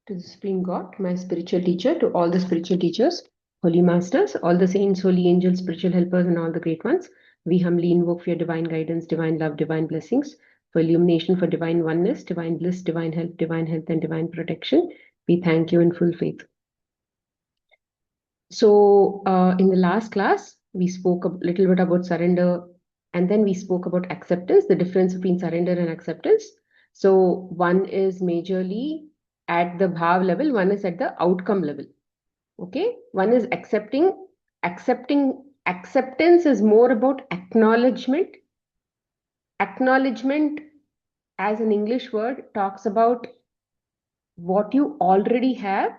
To the Supreme God, my spiritual teacher, to all the spiritual teachers, holy masters, all the saints, holy angels, spiritual helpers, and all the great ones, we humbly invoke for your divine guidance, divine love, divine blessings, for illumination, for divine oneness, divine bliss, divine health, and divine protection. We thank you in full faith. So, in the last class, we spoke a little bit about surrender and then we spoke about acceptance, the difference between surrender and acceptance. So, one is majorly at the bhav level, one is at the outcome level. Okay, one is acceptance is more about acknowledgement. Acknowledgement, as an English word, talks about what you already have.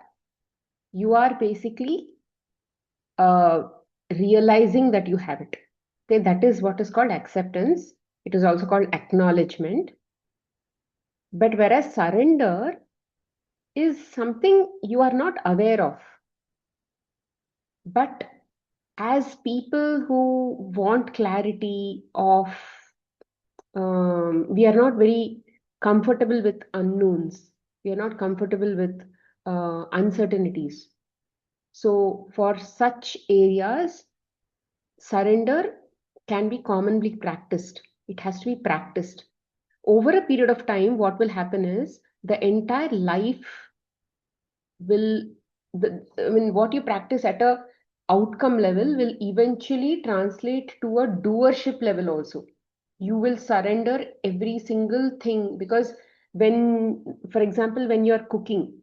You are basically uh, realizing that you have it. Okay, that is what is called acceptance. It is also called acknowledgement. But whereas surrender is something you are not aware of. But as people who want clarity of, we are not very comfortable with unknowns. We are not comfortable with uncertainties. So for such areas, surrender can be commonly practiced. It has to be practiced. Over a period of time, what will happen is the entire life will, what you practice at a outcome level will eventually translate to a doership level also. You will surrender every single thing because for example, when you're cooking,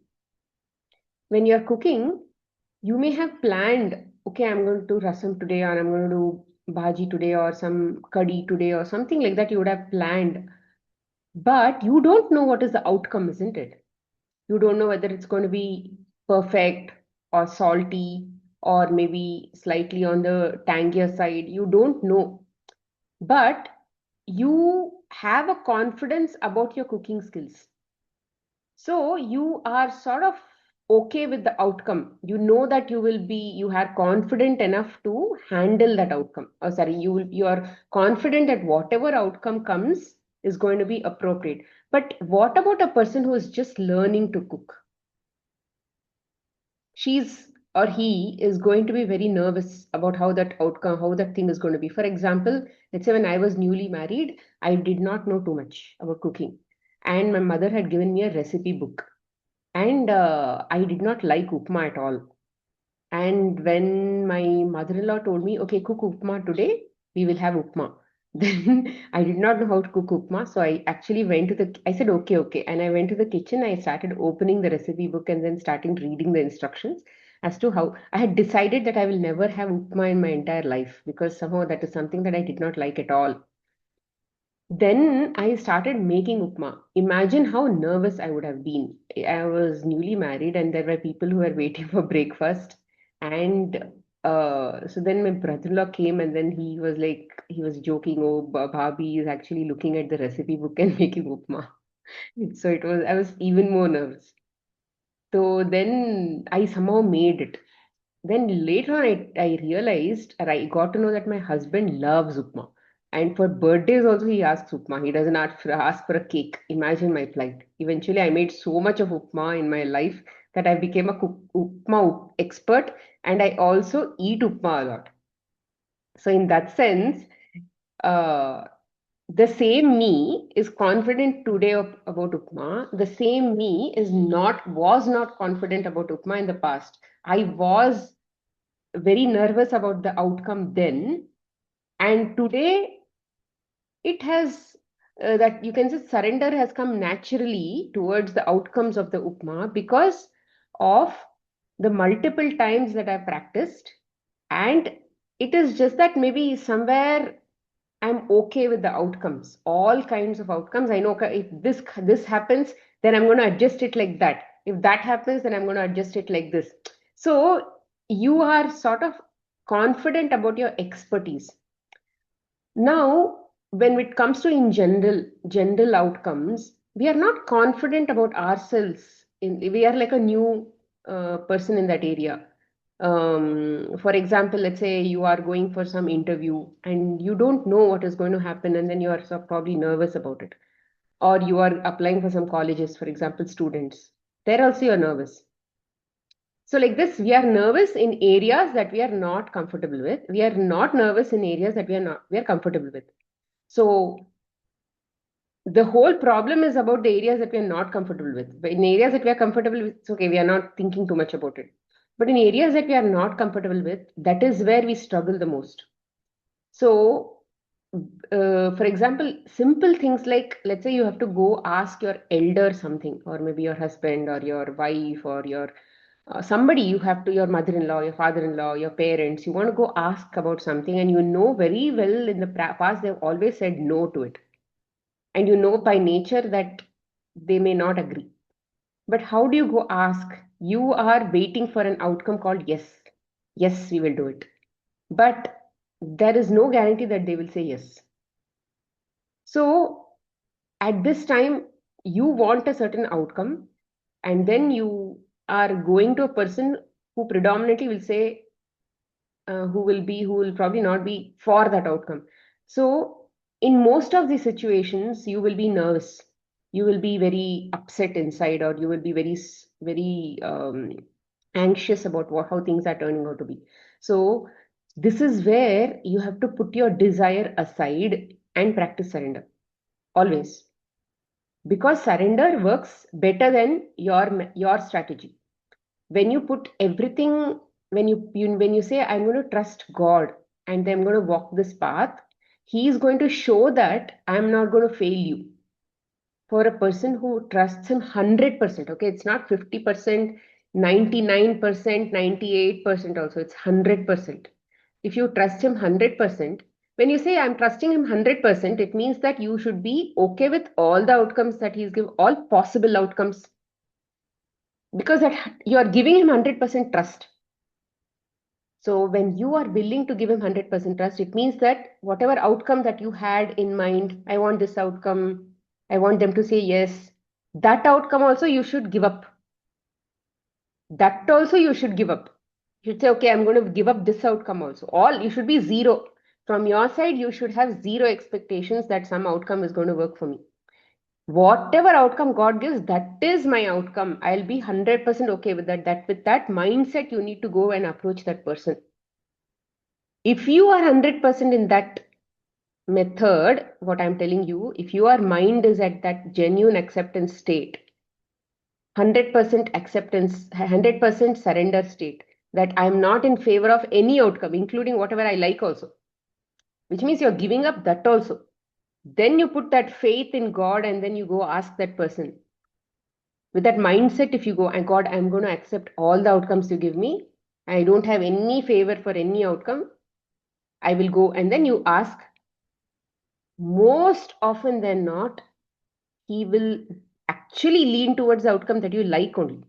you may have planned, okay, I'm going to do rasam today, or I'm going to do bhaji today, or some curry today, or something like that. You would have planned, but you don't know what is the outcome, isn't it? You don't know whether it's going to be perfect or salty or maybe slightly on the tangier side. You don't know, but you have a confidence about your cooking skills. So you are sort of okay with the outcome. You know that you are confident enough to handle that outcome. Oh, sorry, you are confident that whatever outcome comes is going to be appropriate. But what about a person who is just learning to cook? She's or he is going to be very nervous about how that thing is going to be. For example, let's say when I was newly married, I did not know too much about cooking. And my mother had given me a recipe book and I did not like upma at all. And when my mother-in-law told me, okay, cook upma today, we will have upma. Then I did not know how to cook upma. So I actually I said, okay, okay. And I went to the kitchen. I started opening the recipe book and then starting reading the instructions as to how I had decided that I will never have upma in my entire life because somehow that is something that I did not like at all. Then I started making upma. Imagine how nervous I would have been. I was newly married and there were people who were waiting for breakfast. And so then my brother-in-law came and then he was joking, oh, Bhabhi is actually looking at the recipe book and making upma. So I was even more nervous. So then I somehow made it. Then later on, I realized, or I got to know that my husband loves upma. And for birthdays also, he asks upma. He doesn't ask for a cake. Imagine my plight. Eventually, I made so much of upma in my life that I became a upma expert. And I also eat upma a lot. So in that sense, uh, the same me is confident today about upma. The same me was not confident about upma in the past. I was very nervous about the outcome then. And today, it has that you can say surrender has come naturally towards the outcomes of the upma because of the multiple times that I've practiced. And it is just that maybe somewhere I'm okay with the outcomes, all kinds of outcomes. I know, okay, if this happens, then I'm going to adjust it like that. If that happens, then I'm going to adjust it like this. So you are sort of confident about your expertise. Now, when it comes to in general outcomes, we are not confident about ourselves. We are like a new person in that area. For example, let's say you are going for some interview and you don't know what is going to happen, and then you are probably nervous about it. Or you are applying for some colleges, for example, students. There also you're nervous. So like this, we are nervous in areas that we are not comfortable with. We are not nervous in areas that we are comfortable with. So the whole problem is about the areas that we are not comfortable with. But in areas that we are comfortable with, it's okay, we are not thinking too much about it. But in areas that we are not comfortable with, that is where we struggle the most. So, for example, simple things like, let's say you have to go ask your elder something, or maybe your husband or your wife or your somebody, you have to, your mother-in-law, your father-in-law, your parents, you want to go ask about something, and you know very well in the past they've always said no to it. And you know by nature that they may not agree. But how do you go ask? You are waiting for an outcome called yes. Yes, we will do it. But there is no guarantee that they will say yes. So at this time, you want a certain outcome, and then you are going to a person who predominantly will say, who will probably not be for that outcome. So in most of these situations, you will be nervous. You will be very upset inside, or you will be very anxious about how things are turning out to be. So this is where you have to put your desire aside and practice surrender always, because surrender works better than your strategy. When you put everything, when you say I'm going to trust God and I'm going to walk this path, he is going to show that I'm not going to fail you. For a person who trusts him 100%, okay, it's not 50%, 99%, 98% also, it's 100%. If you trust him 100%, when you say I'm trusting him 100%, it means that you should be okay with all the outcomes that he's given, all possible outcomes, because that you are giving him 100% trust. So when you are willing to give him 100% trust, it means that whatever outcome that you had in mind, I want this outcome, I want them to say yes, that outcome also you should give up. That also you should give up. You should say, okay, I'm going to give up this outcome also. All, you should be zero. From your side, you should have zero expectations that some outcome is going to work for me. Whatever outcome God gives, that is my outcome. I'll be 100% okay with that. That with that mindset, you need to go and approach that person. If you are 100% in that method, what I'm telling you, if your mind is at that genuine acceptance state, 100% acceptance, 100% surrender state, that I'm not in favor of any outcome, including whatever I like also, which means you're giving up that also. Then you put that faith in God and then you go ask that person. With that mindset, if you go, and God, I'm going to accept all the outcomes you give me, I don't have any favor for any outcome, I will go, and then you ask, most often than not, he will actually lean towards the outcome that you like only.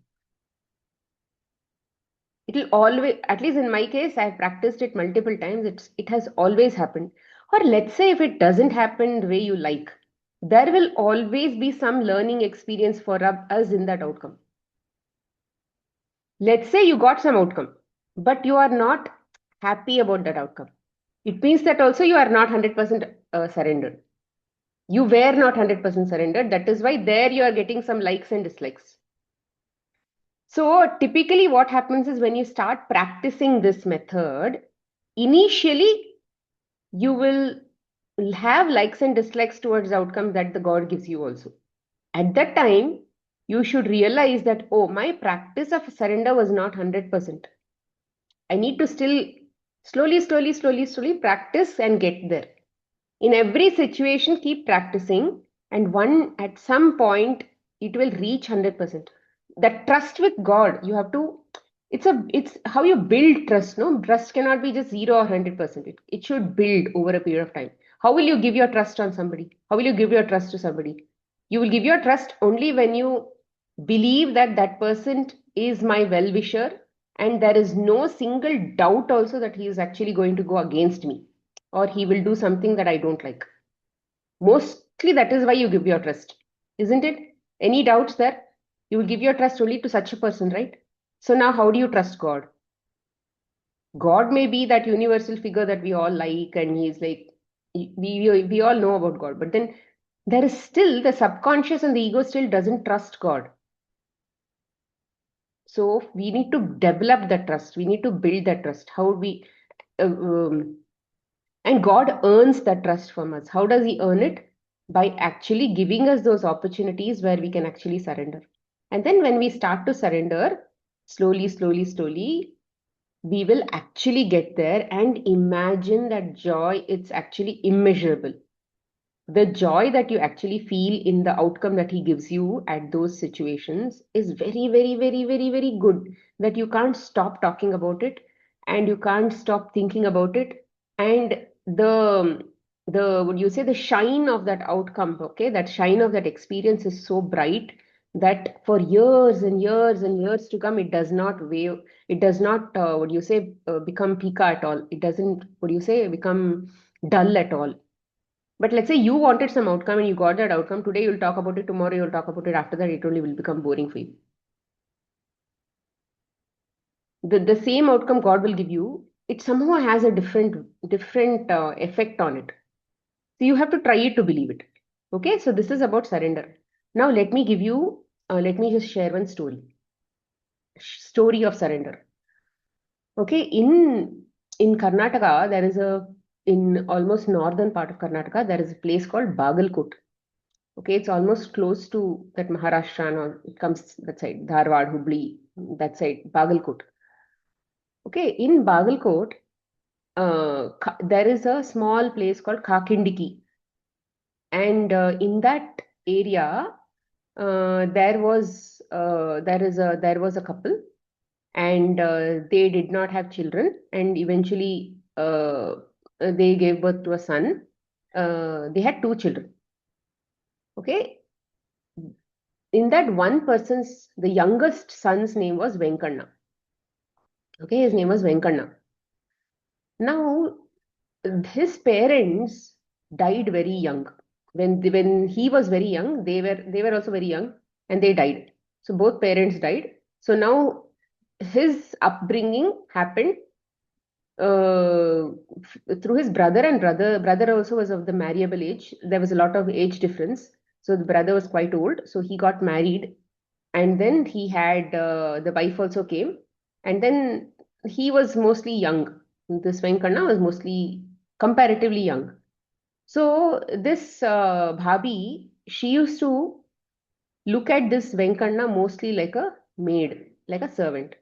It will always, at least in my case, I've practiced it multiple times. It has always happened. Or let's say if it doesn't happen the way you like, there will always be some learning experience for us in that outcome. Let's say you got some outcome, but you are not happy about that outcome. It means that also you are not 100% surrendered. You were not 100% surrendered. That is why there you are getting some likes and dislikes. So typically what happens is when you start practicing this method, initially you will have likes and dislikes towards the outcome that the God gives you also. At that time, you should realize that, oh, my practice of surrender was not 100%. I need to still slowly practice and get there. In every situation, keep practicing, and one at some point it will reach 100%. That trust with God, you have to. It's how you build trust. No, trust cannot be just 0 or 100%. It should build over a period of time. How will you give your trust on somebody? How will you give your trust to somebody? You will give your trust only when you believe that that person is my well wisher, and there is no single doubt also that he is actually going to go against me, or he will do something that I don't like. Mostly that is why you give your trust, isn't it? Any doubts there? You will give your trust only to such a person, right? So now how do you trust God? God may be that universal figure that we all like, and he's like, we all know about God, but then there is still the subconscious and the ego still doesn't trust God. So we need to develop that trust. We need to build that trust. How we and God earns that trust from us. How does He earn it? By actually giving us those opportunities where we can actually surrender. And then when we start to surrender, slowly, slowly, slowly, we will actually get there and imagine that joy. It's actually immeasurable. The joy that you actually feel in the outcome that he gives you at those situations is very, very, very, very, very good, that you can't stop talking about it and you can't stop thinking about it. And the would you say the shine of that outcome, okay, that shine of that experience is so bright that for years and years and years to come, it does not wave, it does not would you say become pika at all. It doesn't, would you say, become dull at all. But let's say you wanted some outcome and you got that outcome. Today you'll talk about it, tomorrow you'll talk about it, after that it only will become boring for you. The same outcome God will give you, it somehow has a different effect on it. So you have to try it to believe it. Okay, so this is about surrender. Now let me just share one story of surrender. Okay, in Karnataka, in almost northern part of Karnataka, there is a place called Bagalkot. Okay, it's almost close to that Maharashtra, or it comes that side, Dharwad, Hubli, that side, Bagalkot. Okay, in Bagalkot, there is a small place called Kakindiki, and in that area, there was a couple, and they did not have children, and eventually they gave birth to a son. They had two children. Okay, in that one person's, the youngest son's name was Venkanna. Okay, his name was Venkanna. Now, his parents died very young. When he was very young, they were also very young, and they died. So both parents died. So now his upbringing happened through his brother, and brother also was of the marriable age. There was a lot of age difference. So the brother was quite old. So he got married, and then he had the wife also came, and then he was mostly young. This Venkanna was mostly comparatively young. So this bhabi, she used to look at this Venkanna mostly like a maid, like a servant.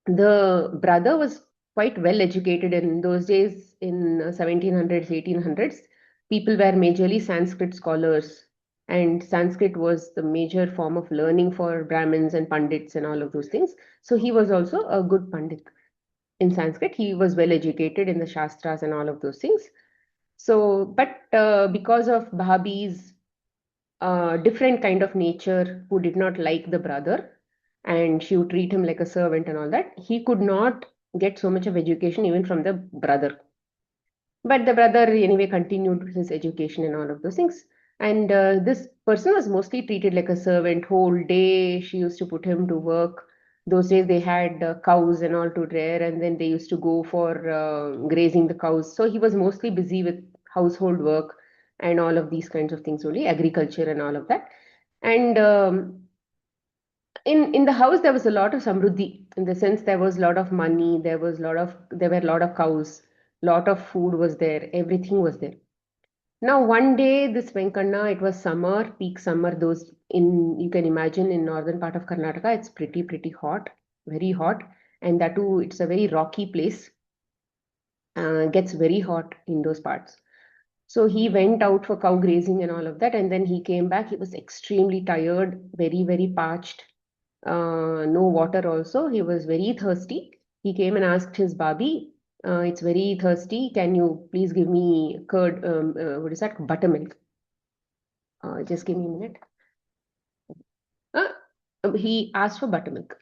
The brother was quite well educated in those days. In 1700s, 1800s, people were majorly Sanskrit scholars, and Sanskrit was the major form of learning for Brahmins and Pandits and all of those things. So he was also a good Pandit in Sanskrit. He was well educated in the Shastras and all of those things. So, but because of Bhabi's different kind of nature, who did not like the brother, and she would treat him like a servant and all that, he could not get so much of education even from the brother. But the brother anyway continued his education and all of those things. And this person was mostly treated like a servant. Whole day she used to put him to work. Those days they had cows and all to rear, and then they used to go for grazing the cows. So he was mostly busy with household work and all of these kinds of things only, agriculture and all of that. And in the house there was a lot of samruddhi, in the sense there was a lot of money, there were a lot of cows, lot of food was there, everything was there. Now one day this Venkanna, it was summer, peak summer, those in, you can imagine, in northern part of Karnataka it's pretty hot, very hot. And that too, it's a very rocky place, gets very hot in those parts. So he went out for cow grazing and all of that, and then he came back. He was extremely tired, very, very parched, no water also. He was very thirsty. He came and asked his Babi, it's very thirsty. Can you please give me curd, what is that? Buttermilk. Just give me a minute. Uh, he asked for buttermilk.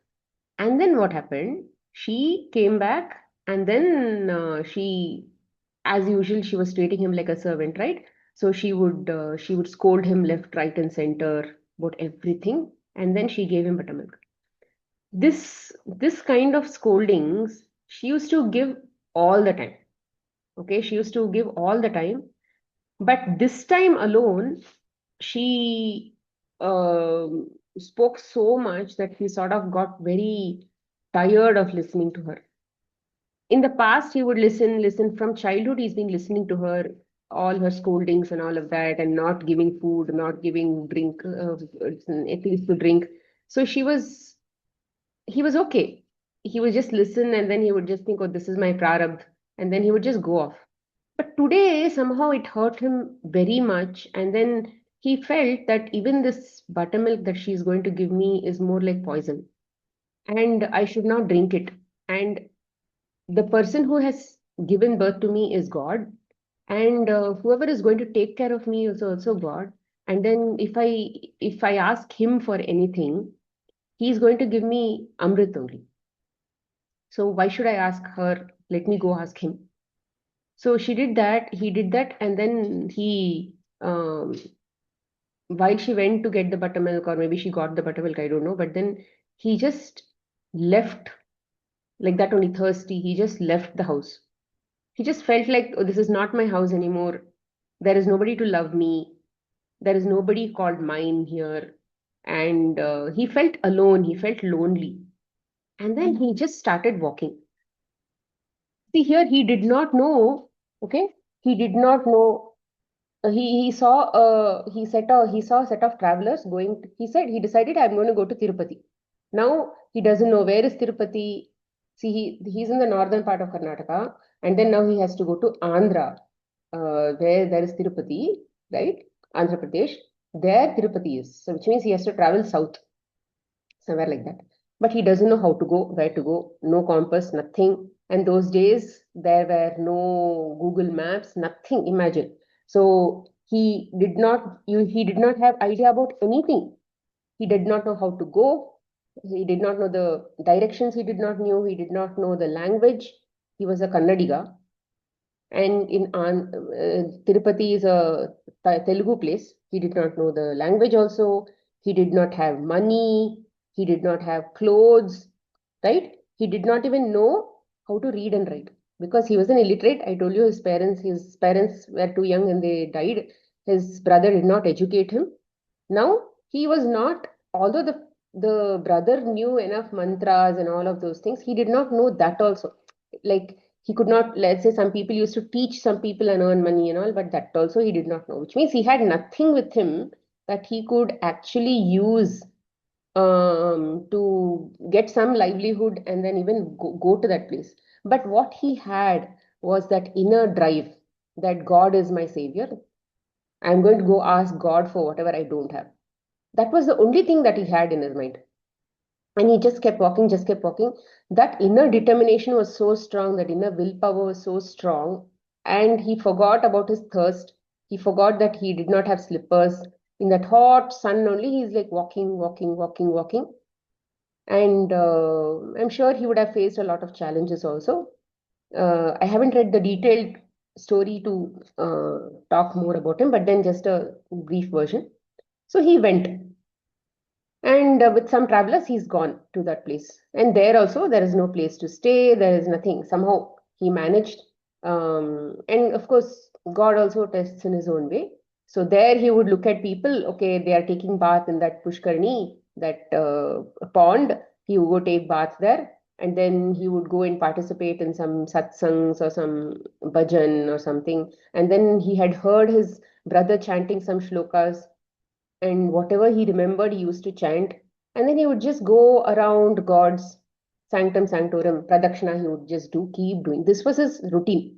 And then what happened? She came back, and then as usual, she was treating him like a servant, right? So she would scold him left, right, and center about everything, and then she gave him buttermilk. This kind of scoldings she used to give all the time. Okay, she used to give all the time, but this time alone, she spoke so much that he sort of got very tired of listening to her. In the past, he would listen from childhood. He's been listening to her, all her scoldings and all of that, and not giving food, not giving drink, at least to drink. So he was okay. He would just listen, and then he would just think, oh, this is my prarabdh, and then he would just go off. But today, somehow it hurt him very much. And then he felt that even this buttermilk that she's going to give me is more like poison, and I should not drink it. And the person who has given birth to me is God, and whoever is going to take care of me is also God. And then if I ask him for anything, he's going to give me Amrit only. So why should I ask her? Let me go ask him. So she did that, he did that, and then while she went to get the buttermilk, or maybe she got the buttermilk, I don't know, but then he just left like that, only thirsty. He just left the house. He just felt like, oh, this is not my house anymore. There is nobody to love me. There is nobody called mine here. And he felt alone. He felt lonely. And then he just started walking. See, here he did not know, okay? He did not know. He saw he saw a set of travelers going. He said he decided, I'm going to go to Tirupati. Now he doesn't know where is Tirupati. See, he's in the northern part of Karnataka, and then now he has to go to Andhra, where there is Tirupati, right? Andhra Pradesh. There Tirupati is, so which means he has to travel south, somewhere like that. But he doesn't know how to go, where to go, no compass, nothing. And those days there were no Google Maps, nothing. Imagine. So he did not have idea about anything. He did not know how to go. He did not know the directions. He did not know. He did not know the language. He was a Kannadiga, and Tirupati is a Telugu place. He did not know the language also. He did not have money. He did not have clothes, right? He did not even know how to read and write because he was an illiterate. I told you his parents were too young and they died. His brother did not educate him. Now he was not, although the brother knew enough mantras and all of those things, he did not know that also. Like he could not, let's say some people used to teach some people and earn money and all, but that also he did not know, which means he had nothing with him that he could actually use to get some livelihood and then even go to that place. But what he had was that inner drive that God is my savior. I'm going to go ask God for whatever I don't have. That was the only thing that he had in his mind. And he just kept walking, just kept walking. That inner determination was so strong, that inner willpower was so strong. And he forgot about his thirst. He forgot that he did not have slippers. In that hot sun only, he's like walking, walking, walking, walking. And I'm sure he would have faced a lot of challenges also. I haven't read the detailed story to talk more about him, but then just a brief version. So he went, and with some travelers, he's gone to that place. And there also, there is no place to stay. There is nothing. Somehow he managed. And of course, God also tests in his own way. So there he would look at people. Okay, they are taking bath in that Pushkarni, that pond. He would go take bath there. And then he would go and participate in some satsangs or some bhajan or something. And then he had heard his brother chanting some shlokas, and whatever he remembered, he used to chant. And then he would just go around God's sanctum sanctorum, pradakshina, he would just do, keep doing. This was his routine.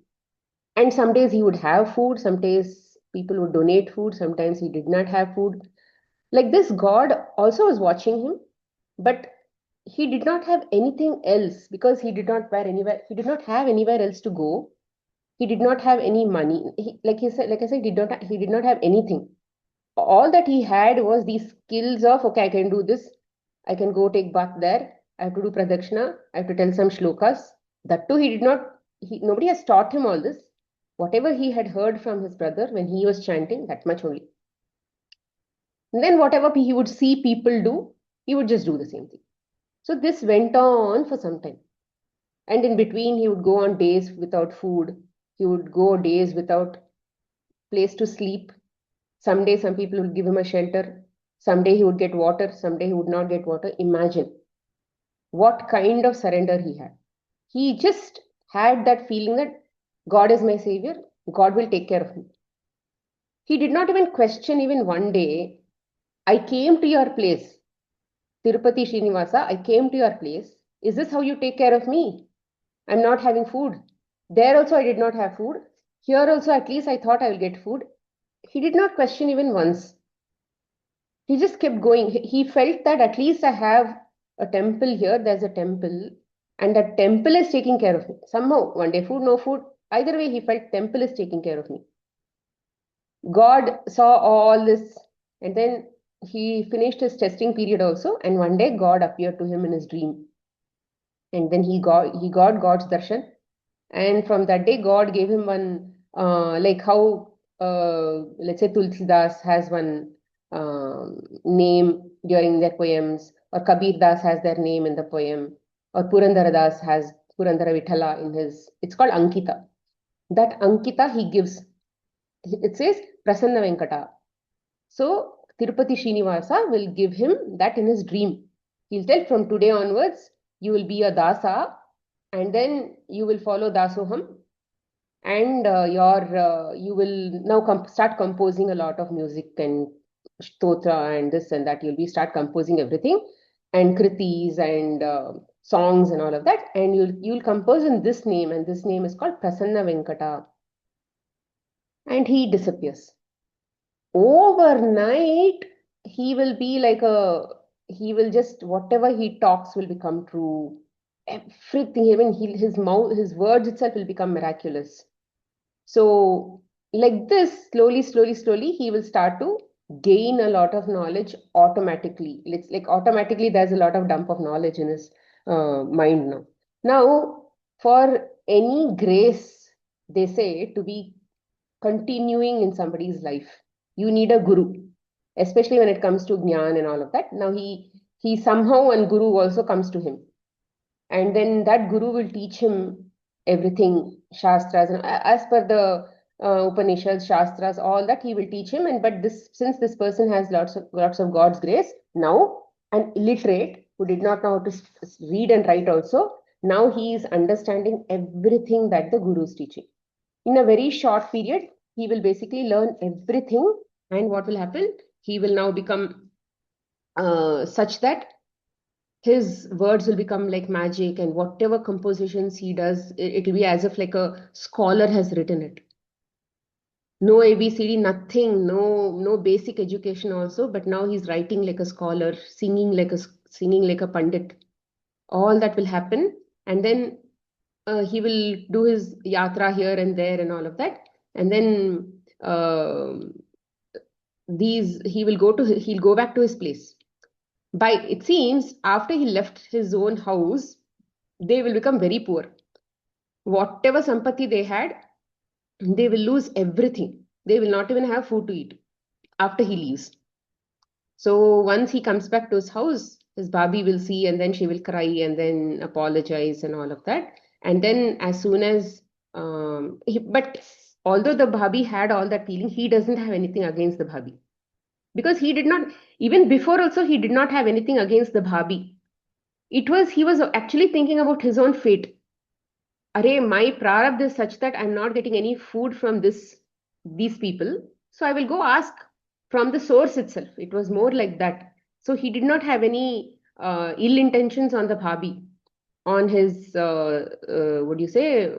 And some days he would have food, some days people would donate food, sometimes he did not have food. Like this, God also was watching him, but he did not have anything else because he did not wear anywhere, he did not have anywhere else to go. He did not have any money. Like I said, he did not have anything. All that he had was these skills of, okay, I can do this, I can go take bath there, I have to do pradakshina, I have to tell some shlokas. That too, he did not, nobody has taught him all this. Whatever he had heard from his brother when he was chanting, that much only. And then whatever he would see people do, he would just do the same thing. So this went on for some time. And in between, he would go on days without food. He would go days without place to sleep. Some days, some people would give him a shelter. Someday he would get water, someday he would not get water. Imagine what kind of surrender he had. He just had that feeling that God is my savior, God will take care of me. He did not even question even one day, I came to your place, Tirupati Srinivasa, I came to your place. Is this how you take care of me? I'm not having food. There also I did not have food. Here also at least I thought I will get food. He did not question even once. He just kept going. He felt that at least I have a temple here, there's a temple, and that temple is taking care of me. Somehow, one day food, no food. Either way, he felt temple is taking care of me. God saw all this, and then he finished his testing period also, and one day God appeared to him in his dream. And then he got God's darshan. And from that day, God gave him one, like how, let's say, Tulsidas has one name during their poems, or Kabir Das has their name in the poem, or Purandara Das has Purandara Vithala in his, it's called Ankita. That Ankita he gives, it says Prasanna Venkata. So Tirupati Srinivasa will give him that in his dream. He'll tell from today onwards, you will be a dasa, and then you will follow dasoham, and you will now start composing a lot of music and stotra and this and that. You'll be start composing everything and kritis and songs and all of that, and you'll compose in this name, and this name is called Prasanna Venkata. And he disappears. Overnight, he will be like a, he will just, whatever he talks will become true. Everything, even his mouth, his words itself will become miraculous. So, like this, slowly, slowly, slowly, he will start to gain a lot of knowledge automatically. It's like automatically there's a lot of dump of knowledge in his mind now. Now, for any grace, they say, to be continuing in somebody's life, you need a guru, especially when it comes to jnana and all of that. Now he somehow, one guru also comes to him, and then that guru will teach him everything, shastras, and as per the Upanishads, shastras, all that he will teach him. And but this, since this person has lots of God's grace, now an illiterate who did not know how to read and write also, now he is understanding everything that the guru is teaching. In a very short period, he will basically learn everything. And what will happen? He will now become such that his words will become like magic, and whatever compositions he does, it will be as if like a scholar has written it. No ABCD, nothing, no basic education also, but now he's writing like a scholar, singing like a pandit. All that will happen, and then he will do his yatra here and there and all of that, and then he'll go back to his place. By it seems after he left his own house, they will become very poor. Whatever sampatti they had, they will lose everything. They will not even have food to eat after he leaves. So once he comes back to his house, his Bhabhi will see, and then she will cry and then apologize and all of that. And then as soon as, but although the Bhabhi had all that feeling, he doesn't have anything against the Bhabhi. Because he did not, even before also, he did not have anything against the Bhabhi. He was actually thinking about his own fate. Array, my prarabdha is such that I'm not getting any food from these people. So I will go ask from the source itself. It was more like that. So he did not have any ill intentions on the Bhabhi, on his, what do you say,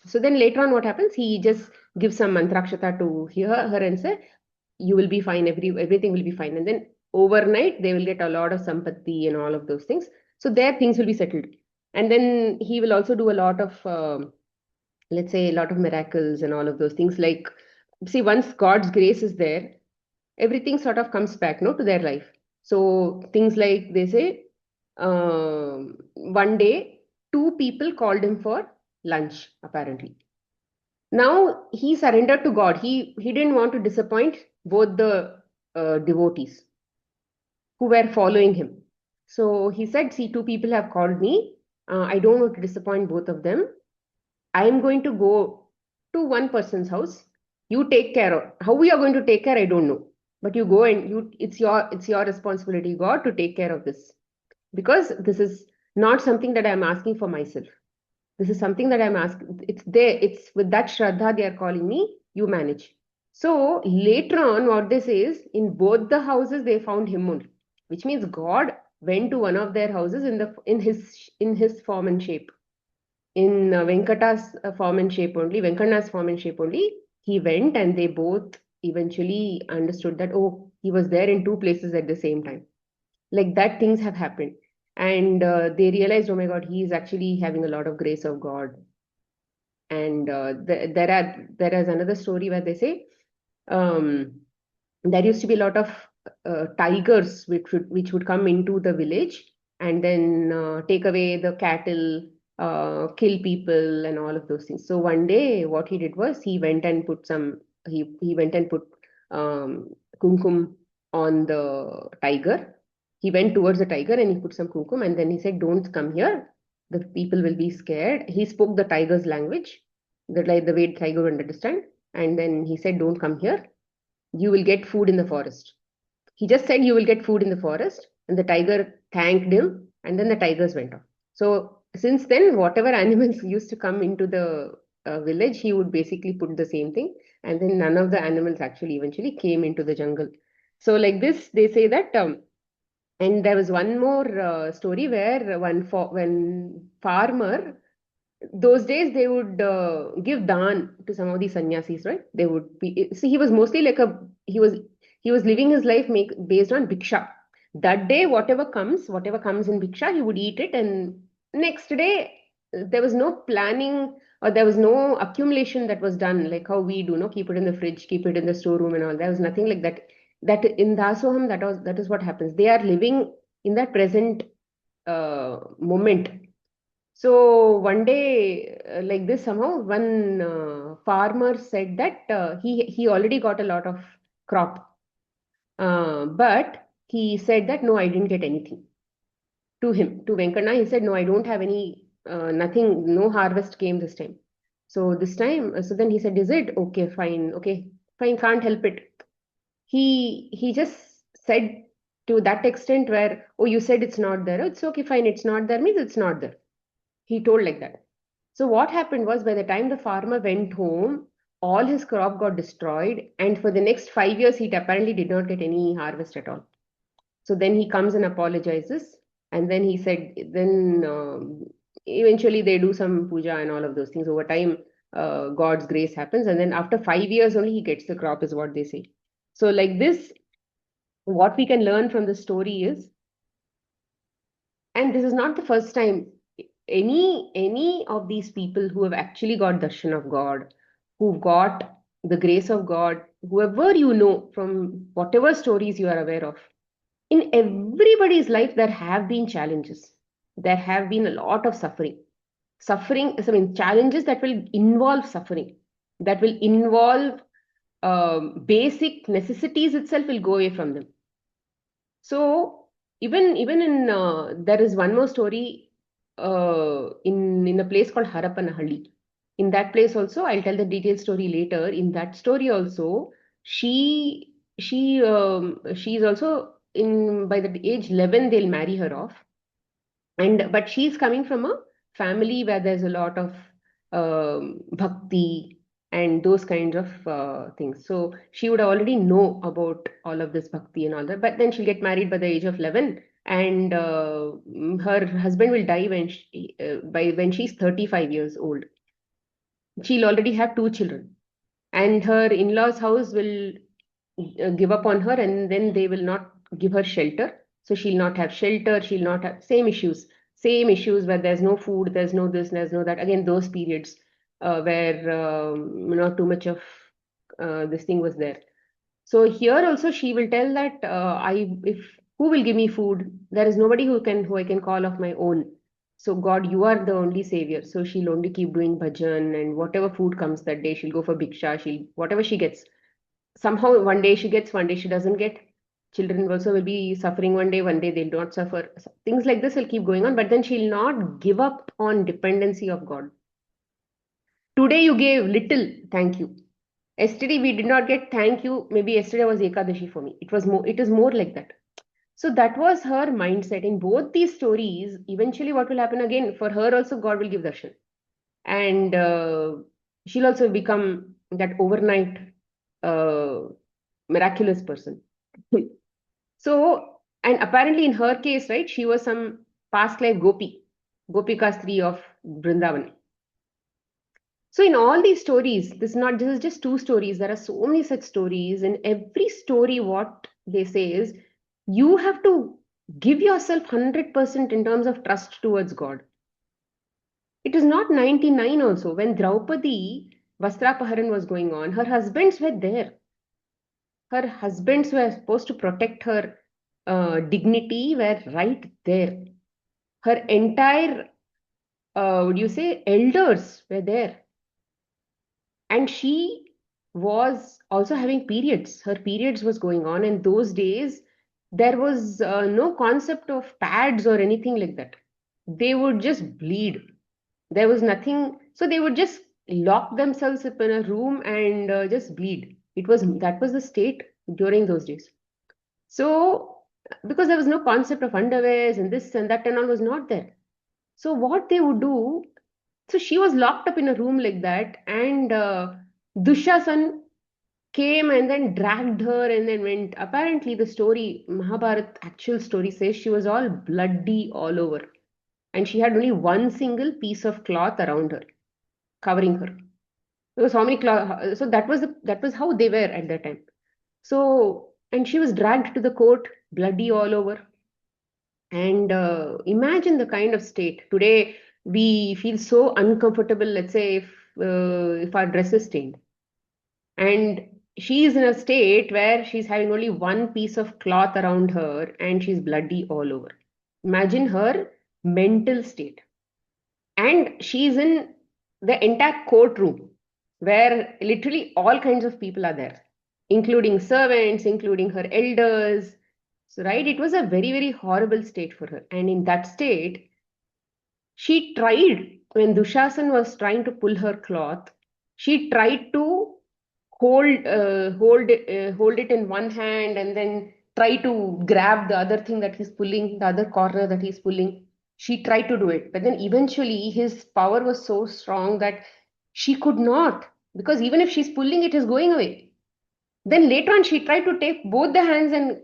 so then later on what happens? He just gives some mantrakshata to her and say, you will be fine, everything will be fine. And then overnight, they will get a lot of sampatti and all of those things. So their things will be settled. And then he will also do a lot of, let's say, a lot of miracles and all of those things. Like, see, once God's grace is there, everything sort of comes back, no, to their life. So things like they say, one day, two people called him for lunch, apparently. Now he surrendered to God. He didn't want to disappoint both the devotees who were following him. So he said, see, two people have called me. I don't want to disappoint both of them. I am going to go to one person's house. You take care of how we are going to take care, I don't know. but you go and it's your responsibility, God, to take care of this, because this is not something that I'm asking for myself. This is something that I'm asking. It's there. It's with that Shraddha they are calling me. You manage. So later on, what they say is, in both the houses they found him only, which means God went to one of their houses in his form and shape, in Venkata's form and shape only, Venkana's form and shape only. He went, and they both eventually understood that, oh, he was there in two places at the same time. Like that, things have happened. And they realized, oh my God, he is actually having a lot of grace of God. And there is another story where they say, um, there used to be a lot of tigers which would come into the village, and then take away the cattle, kill people, and all of those things. So one day, what he did was, he went and put kumkum on the tiger. He went towards the tiger and he put some kumkum, and then he said, "Don't come here. The people will be scared." He spoke the tiger's language, like the way the tiger would understand. And then he said, "Don't come here. You will get food in the forest." He just said, "You will get food in the forest." And the tiger thanked him, and then the tigers went off. So since then, whatever animals used to come into the village, he would basically put the same thing. And then none of the animals actually eventually came into the jungle. So, like this, they say that. And there was one more story where when farmer, those days they would give dan to some of these sannyasis, right? They would be, see, he was mostly like he was living his life based on bhiksha. That day, whatever comes in bhiksha, he would eat it, and next day there was no planning, or there was no accumulation that was done like how we do, no, keep it in the fridge, keep it in the storeroom, and all. There was nothing like that. That in Dasoham, that is what happens. They are living in that present moment. So one day, like this, somehow one farmer said that he already got a lot of crop, but he said that, no, I didn't get anything. To him, to Venkana, he said, no, I don't have any, nothing, no harvest came this time. So this time, so then he said, is it okay? Fine, okay, fine, can't help it. He just said to that extent where, oh, you said it's not there. Oh, it's okay, fine, it's not there means it's not there. He told like that. So what happened was, by the time the farmer went home, all his crop got destroyed, and for the next 5 years, he apparently did not get any harvest at all. So then he comes and apologizes, and then he said, then eventually they do some puja and all of those things. Over time, God's grace happens, and then after 5 years only he gets the crop, is what they say. So like this, what we can learn from the story is, and this is not the first time, any of these people who have actually got darshan of God, who've got the grace of God, whoever you know, from whatever stories you are aware of, in everybody's life there have been challenges. There have been a lot of suffering, I mean, challenges that will involve suffering, that will involve basic necessities itself will go away from them. So even in there is one more story in a place called Harapanahalli. In that place also, I'll tell the detailed story later. In that story also, she's also, in by the age 11 they'll marry her off, and but she's coming from a family where there's a lot of bhakti and those kinds of things. So she would already know about all of this bhakti and all that, but then she'll get married by the age of 11, and her husband will die when she's 35 years old. She'll already have two children, and her in-laws house will give up on her, and then they will not give her shelter. So she'll not have shelter, she'll not have same issues where there's no food, there's no this, there's no that. Again, those periods where not too much of this thing was there. So here also she will tell that, if who will give me food? There is nobody who I can call of my own. So God, you are the only savior. So she'll only keep doing bhajan, and whatever food comes that day, she'll go for bhiksha. She'll whatever she gets. Somehow one day she gets, one day she doesn't get. Children also will be suffering one day they'll not suffer. So things like this will keep going on, but then she'll not give up on dependency of God. Today you gave little, thank you. Yesterday we did not get thank you. Maybe yesterday was Ekadashi for me. It is more like that. So that was her mindset. In both these stories, eventually what will happen again, for her also God will give darshan. And she'll also become that overnight uh, miraculous person. So, and apparently in her case, right, she was some past life Gopi, Gopika Stri of Vrindavan. So in all these stories, this is just two stories. There are so many such stories. In every story, what they say is you have to give yourself 100% in terms of trust towards God. It is not 99 also. When Draupadi Vastrapaharan was going on, her husbands were there. Her husbands were supposed to protect her dignity, were right there. Her entire, would you say, elders were there. And she was also having periods. Her periods was going on. And those days, there was no concept of pads or anything like that. They would just bleed. There was nothing. So they would just lock themselves up in a room and just bleed. That was the state during those days. So because there was no concept of underwears and this and that and all was not there. So what they would do, so she was locked up in a room like that, and Dushasan came and then dragged her and then went. Apparently, the story, Mahabharat actual story says she was all bloody all over, and she had only one single piece of cloth around her, covering her. Because how many cloth? So that was how they were at that time. So and she was dragged to the court, bloody all over. And imagine the kind of state. Today, we feel so uncomfortable, let's say, if our dress is stained. And she is in a state where she's having only one piece of cloth around her and she's bloody all over. Imagine her mental state. And she's in the entire courtroom where literally all kinds of people are there, including servants, including her elders. So, right, it was a very, very horrible state for her. And in that state, she tried, when Dushasan was trying to pull her cloth, she tried to hold it in one hand and then try to grab the other thing that he's pulling, the other corner that he's pulling. She tried to do it, but then eventually his power was so strong that she could not, because even if she's pulling, it is going away. Then later on, she tried to take both the hands and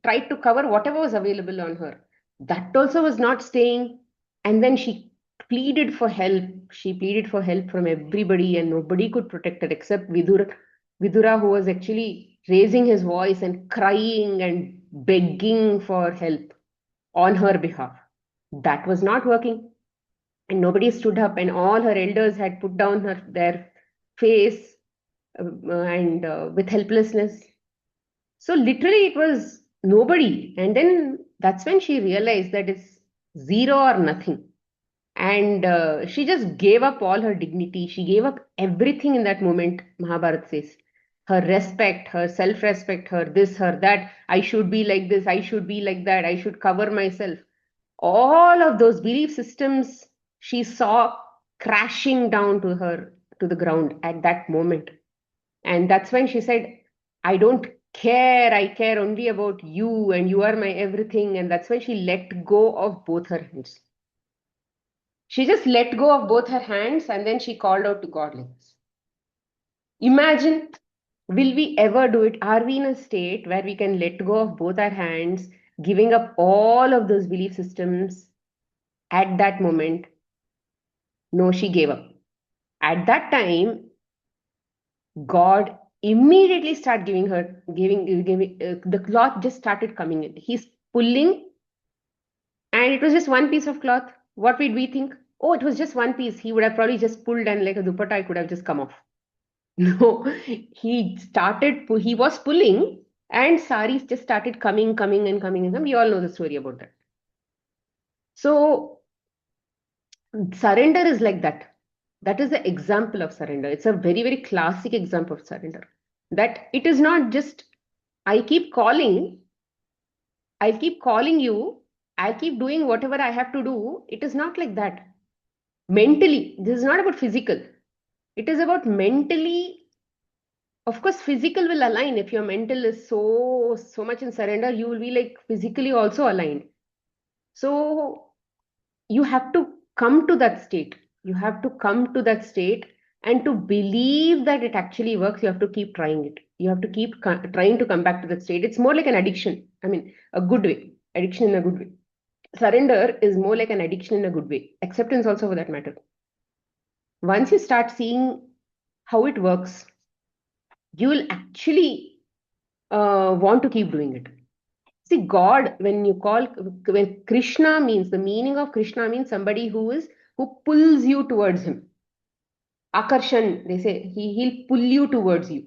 tried to cover whatever was available on her. That also was not staying. And then she pleaded for help. She pleaded for help from everybody, and nobody could protect her except Vidura, who was actually raising his voice and crying and begging for help on her behalf. That was not working. And nobody stood up, and all her elders had put down their face and with helplessness. So literally, it was nobody. And then that's when she realized that it's zero or nothing. And she just gave up all her dignity. She gave up everything in that moment, Mahabharata says. Her respect, her self respect, her this, her that. I should be like this, I should be like that, I should cover myself. All of those belief systems she saw crashing down to the ground at that moment. And that's when she said, I don't care. I care only about you, and you are my everything. And that's when she let go of both her hands. She just let go of both her hands and then she called out to God like this. Imagine, will we ever do it? Are we in a state where we can let go of both our hands, giving up all of those belief systems at that moment? No, she gave up. At that time, God immediately started giving the cloth just started coming in. He's pulling, and it was just one piece of cloth. What would we think? Oh, it was just one piece. He would have probably just pulled, and like a dupatta, it could have just come off. No, he was pulling, and saris just started coming and coming and coming. We all know the story about that. So surrender is like that. That is the example of surrender. It's a very, very classic example of surrender. That it is not just, I keep calling, I keep calling you, I keep doing whatever I have to do. It is not like that. Mentally, this is not about physical. It is about mentally Of course, physical will align. If your mental is so much in surrender, you will be like physically also aligned. So you have to come to that state. You have to come to that state, and to believe that it actually works, you have to keep trying it. You have to keep trying to come back to that state. It's more like an addiction. I mean, a good way. Addiction in a good way. Surrender is more like an addiction in a good way. Acceptance also, for that matter. Once you start seeing how it works, you will actually want to keep doing it. See, God, when Krishna means, the meaning of Krishna means somebody who pulls you towards him. Akarshan, they say, he'll pull you towards you.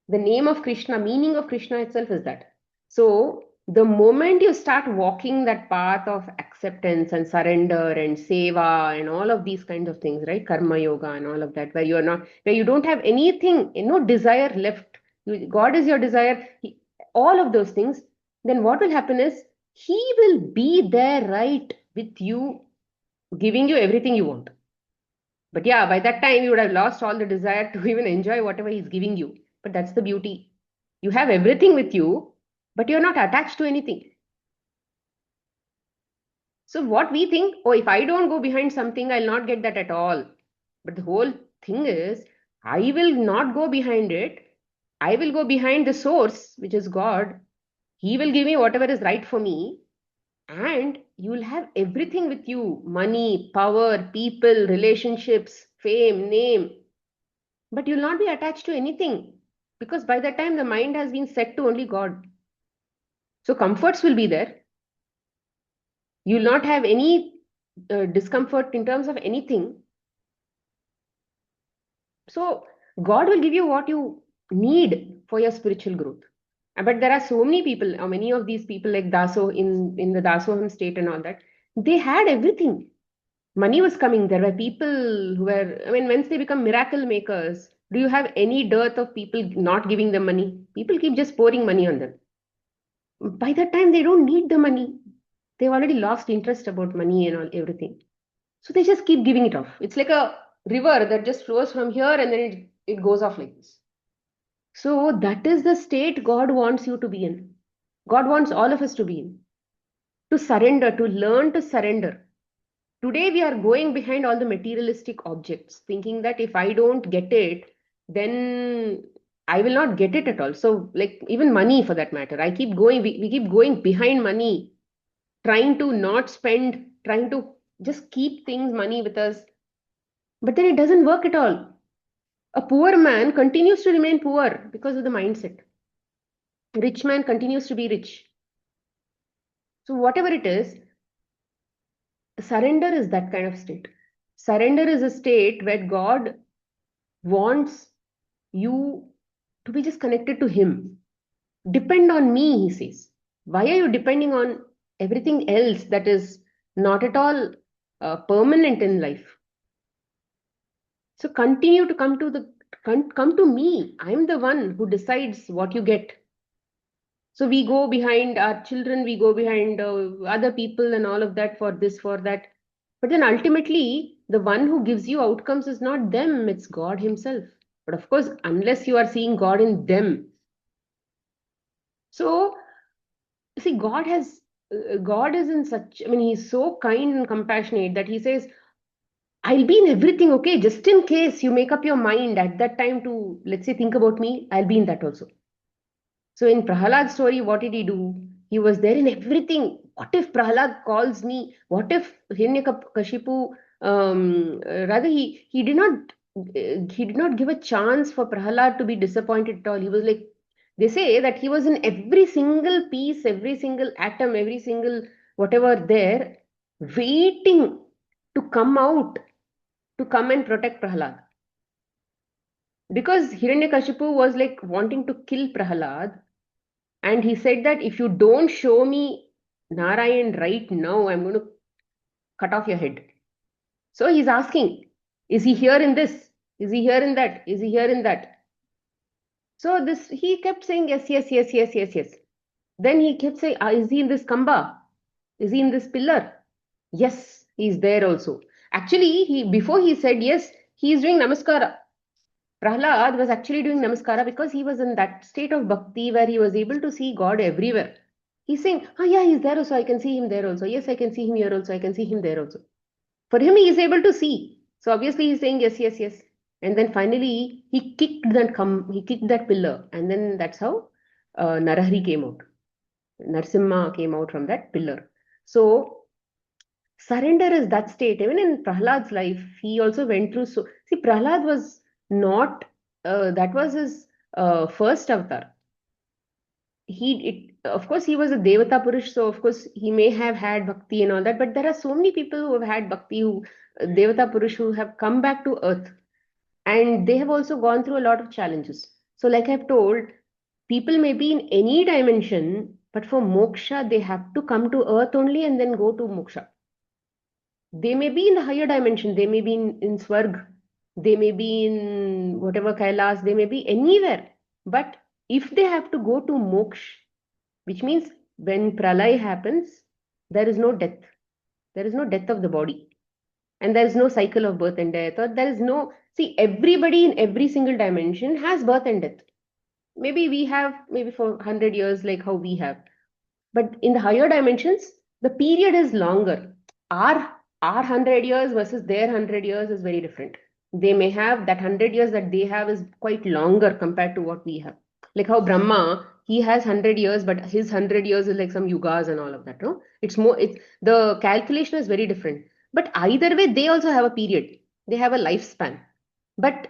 The name of Krishna, meaning of Krishna itself is that. So the moment you start walking that path of acceptance and surrender and seva and all of these kinds of things, right? Karma yoga and all of that, where you don't have anything, no desire left. God is your desire, all of those things. Then what will happen is He will be there right with you, giving you everything you want. But yeah, by that time you would have lost all the desire to even enjoy whatever He's giving you. But that's the beauty. You have everything with you, but you're not attached to anything. So what we think, oh, if I don't go behind something, I'll not get that at all. But the whole thing is, I will not go behind it. I will go behind the source, which is God. He will give me whatever is right for me. And you will have everything with you: money, power, people, relationships, fame, name. But you'll not be attached to anything, because by that time the mind has been set to only God. So comforts will be there. You'll not have any discomfort in terms of anything. So God will give you what you need for your spiritual growth. But there are so many people, many of these people like Daso in the Dasoham state and all that, they had everything. Money was coming. There were people who were, I mean, once they become miracle makers, do you have any dearth of people not giving them money? People keep just pouring money on them. By that time, they don't need the money. They've already lost interest about money and all everything. So they just keep giving it off. It's like a river that just flows from here and then it goes off like this. So that is the state God wants you to be in. God wants all of us to be in. To surrender, to learn to surrender. Today we are going behind all the materialistic objects, thinking that if I don't get it, then I will not get it at all. So, like even money for that matter, I keep going, we keep going behind money, trying to not spend, trying to just keep things, money with us. But then it doesn't work at all. A poor man continues to remain poor because of the mindset. Rich man continues to be rich. So, whatever it is, surrender is that kind of state. Surrender is a state where God wants you to be just connected to Him. Depend on me, He says. Why are you depending on everything else that is not at all permanent in life? So continue to come to me. I'm the one who decides what you get. So we go behind our children, we go behind other people and all of that, for this, for that. But then ultimately, the one who gives you outcomes is not them, it's God Himself. But of course, unless you are seeing God in them. So, see, God is in such, I mean, He's so kind and compassionate that He says, I'll be in everything, okay? Just in case you make up your mind at that time to, let's say, think about me, I'll be in that also. So in Prahalad's story, what did he do? He was there in everything. What if Prahalad calls me? What if Hiranyakashipu, rather he did not give a chance for Prahalad to be disappointed at all. He was like, they say that he was in every single piece, every single atom, every single whatever there, waiting to come out, to come and protect Prahalad. Because Hiranyakashipu was like wanting to kill Prahalad, and he said that if you don't show me Narayan right now, I'm going to cut off your head. So he's asking, is he here in this? Is he here in that? Is he here in that? So this he kept saying yes, yes, yes, yes, yes, yes. Then he kept saying, is he in this kamba? Is he in this pillar? Yes, he's there also. Actually, he before he said yes, he is doing namaskara. Prahlad was actually doing namaskara because he was in that state of bhakti where he was able to see God everywhere. He's saying, oh yeah, he's there also, I can see him there also. Yes, I can see him here also, I can see him there also. For him, he is able to see. So obviously he's saying yes, yes, yes. And then finally he kicked that pillar. And then that's how Narahari came out. Narsimha came out from that pillar. So surrender is that state. Even in Prahlad's life, he also went through. So see, Prahlad was not. That was his first avatar. Of course, he was a Devata Purush, so of course he may have had bhakti and all that. But there are so many people who have had bhakti, who Devata Purush, who have come back to earth, and they have also gone through a lot of challenges. So, like I've told, people may be in any dimension, but for moksha, they have to come to earth only and then go to moksha. They may be in the higher dimension, they may be in Swarg, they may be in whatever Kailas, they may be anywhere. But if they have to go to moksha, which means when pralay happens, there is no death. There is no death of the body. And there is no cycle of birth and death. Or there is no, see, everybody in every single dimension has birth and death. Maybe we have, maybe for 100 years, like how we have. But in the higher dimensions, the period is longer. Our 100 years versus their 100 years is very different. They may have that 100 years that they have is quite longer compared to what we have. Like how Brahma, he has 100 years, but his 100 years is like some yugas and all of that. No, it's the calculation is very different. But either way, they also have a period. They have a lifespan. But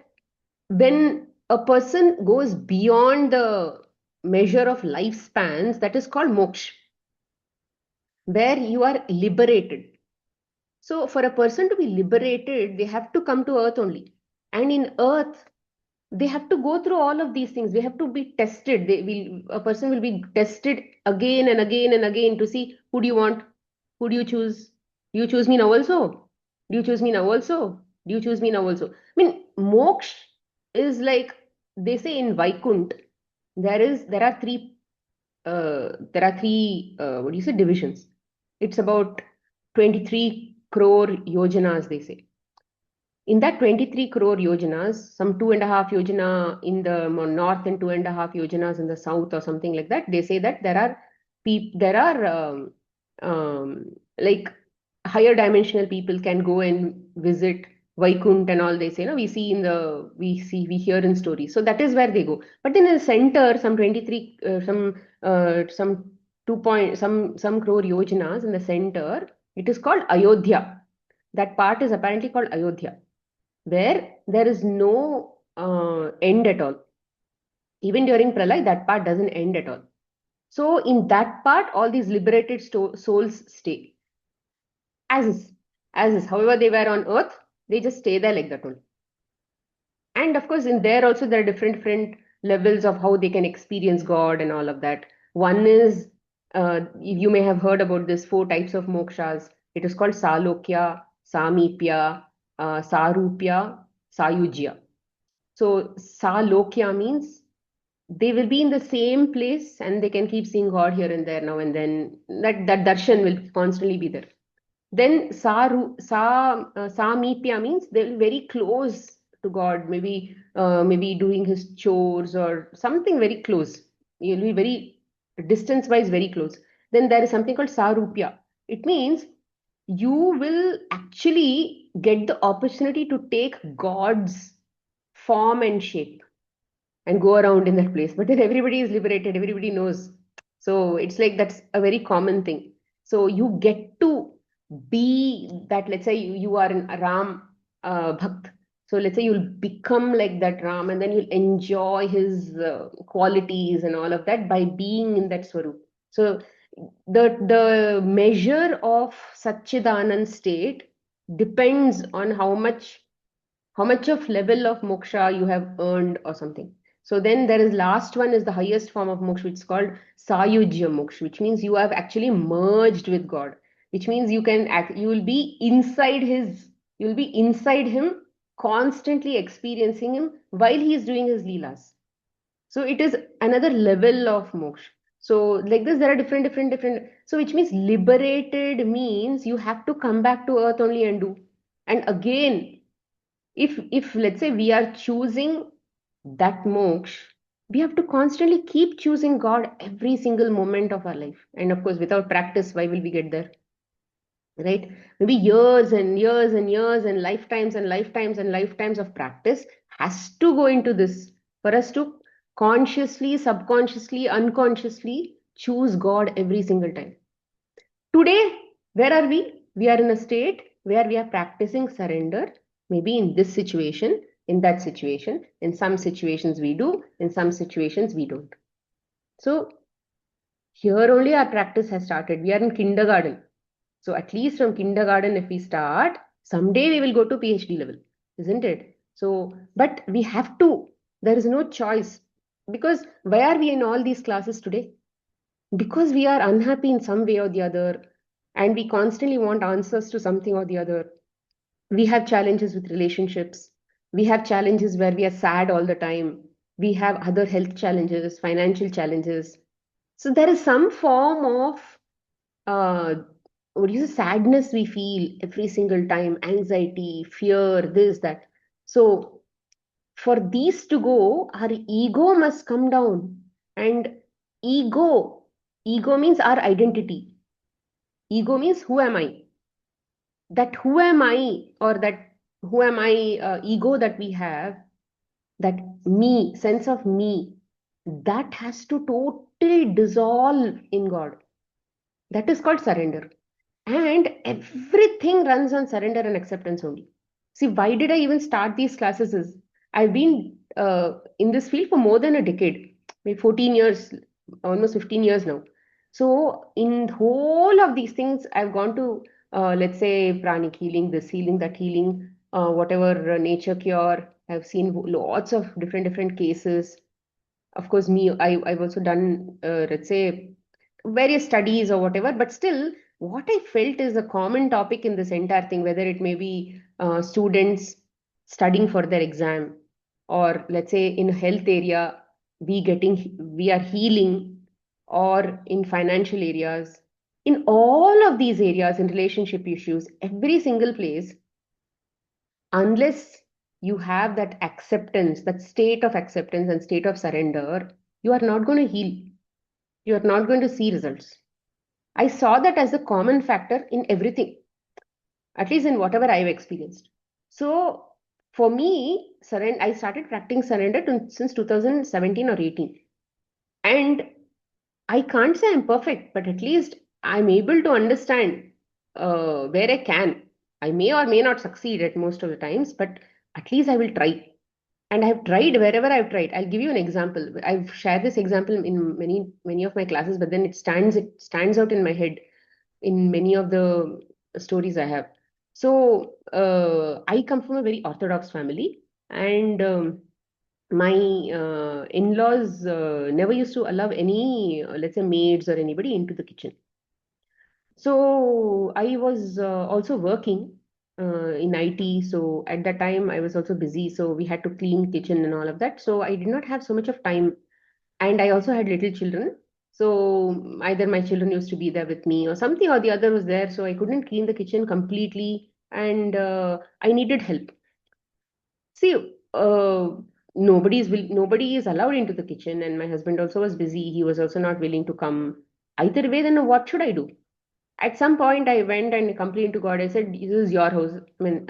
when a person goes beyond the measure of lifespans, that is called moksha, where you are liberated. So, for a person to be liberated, they have to come to earth only. And in earth, they have to go through all of these things. They have to be tested. A person will be tested again and again and again to see who do you want, who do you choose? Do you choose me now also? Do you choose me now also? Do you choose me now also? I mean, moksha is like they say in Vaikunt, there are three what do you say, divisions. It's about 23 crore yojanas, they say. In that 23 crore yojanas, some 2.5 yojana in the north and 2.5 yojanas in the south or something like that, they say that there are like higher dimensional people can go and visit Vaikunt and all, they say, no, we hear in stories. So that is where they go. But in the center, some 23, some some crore yojanas in the center, it is called Ayodhya. That part is apparently called Ayodhya, where there is no end at all. Even during Pralay, that part doesn't end at all. So in that part, all these liberated souls stay as is, as is. However, they were on earth, they just stay there like that only. And of course, in there also there are different levels of how they can experience God and all of that. One is you may have heard about this 4 types of mokshas. It is called Salokya, Samipya, Sarupya, Sayujya. So Salokya means they will be in the same place and they can keep seeing God here and there now and then. That darshan will constantly be there. Then Samipya means they'll be very close to God, maybe doing his chores or something very close. You'll be very distance-wise very close. Then there is something called Sarupya. It means you will actually get the opportunity to take God's form and shape and go around in that place. But then everybody is liberated, everybody knows. So it's like that's a very common thing. So you get to be that, let's say you are an Ram Bhakt. So let's say you'll become like that Ram and then you'll enjoy his qualities and all of that by being in that Swarup. So the measure of Satchidanand state depends on how much of level of moksha you have earned or something. So then there is last one is the highest form of moksha, which is called Sayujya moksha, which means you have actually merged with God, which means you will be you'll be inside him, constantly experiencing him while he is doing his leelas. So it is another level of moksha. So like this, there are different. So which means liberated means you have to come back to earth only and do. And again, if let's say we are choosing that moksha, we have to constantly keep choosing God every single moment of our life. And of course, without practice, why will we get there? Right? Maybe years and years and years and lifetimes and lifetimes and lifetimes of practice has to go into this for us to consciously, subconsciously, unconsciously choose God every single time. Today, where are we? We are in a state where we are practicing surrender, maybe in this situation, in that situation. In some situations, we do, in some situations, we don't. So, here only our practice has started. We are in kindergarten. So, at least from kindergarten, if we start, someday we will go to PhD level, isn't it? So, but we have to, there is no choice. Because why are we in all these classes today? Because we are unhappy in some way or the other, and we constantly want answers to something or the other. We have challenges with relationships. We have challenges where we are sad all the time. We have other health challenges, financial challenges. So there is some form of uh, what is sadness we feel every single time, anxiety, fear, this, that. So for these to go, our ego must come down. And ego, ego means our identity. Ego means who am I? That who am I, or that who am I ego that we have, that me, sense of me, that has to totally dissolve in God. That is called surrender. And everything runs on surrender and acceptance only. See, why did I even start these classes? Is I've been in this field for more than a decade, maybe 14 years, almost 15 years now. So, in whole of these things, I've gone to, let's say, pranic healing, this healing, that healing, whatever nature cure. I've seen lots of different cases. Of course, I've also done, let's say, various studies or whatever, but still, what I felt is a common topic in this entire thing, whether it may be students studying for their exam, or let's say in a health area, we are healing, or in financial areas, in all of these areas, in relationship issues, every single place, unless you have that acceptance, that state of acceptance and state of surrender, you are not going to heal. You are not going to see results. I saw that as a common factor in everything, at least in whatever I've experienced. So for me, I started practicing surrender since 2017 or 18. And I can't say I'm perfect, but at least I'm able to understand where I can. I may or may not succeed at most of the times, but at least I will try. And I've tried wherever I've tried. I'll give you an example. I've shared this example in many of my classes, but then it stands out in my head in many of the stories I have. So I come from a very orthodox family, and my in-laws never used to allow any, let's say, maids or anybody into the kitchen. So I was also working in IT. So at that time, I was also busy. So we had to clean kitchen and all of that. So I did not have so much of time, and I also had little children. So either my children used to be there with me or something or the other was there. So I couldn't clean the kitchen completely, and I needed help. See, nobody is allowed into the kitchen, and my husband also was busy. He was also not willing to come. Either way, then what should I do? At some point, I went and complained to God. I said, "This is your house. I mean,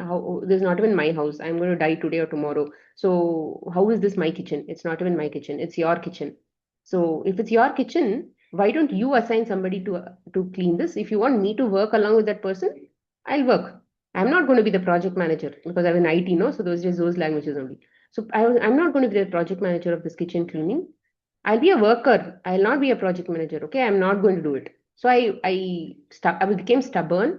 this is not even my house. I'm going to die today or tomorrow. So how is this my kitchen? It's not even my kitchen. It's your kitchen. So if it's your kitchen, why don't you assign somebody to clean this? If you want me to work along with that person, I'll work. I'm not going to be the project manager because I'm in IT, no. So those days, those languages only. So I'm not going to be the project manager of this kitchen cleaning. I'll be a worker. I'll not be a project manager. Okay, I'm not going to do it. So I became stubborn,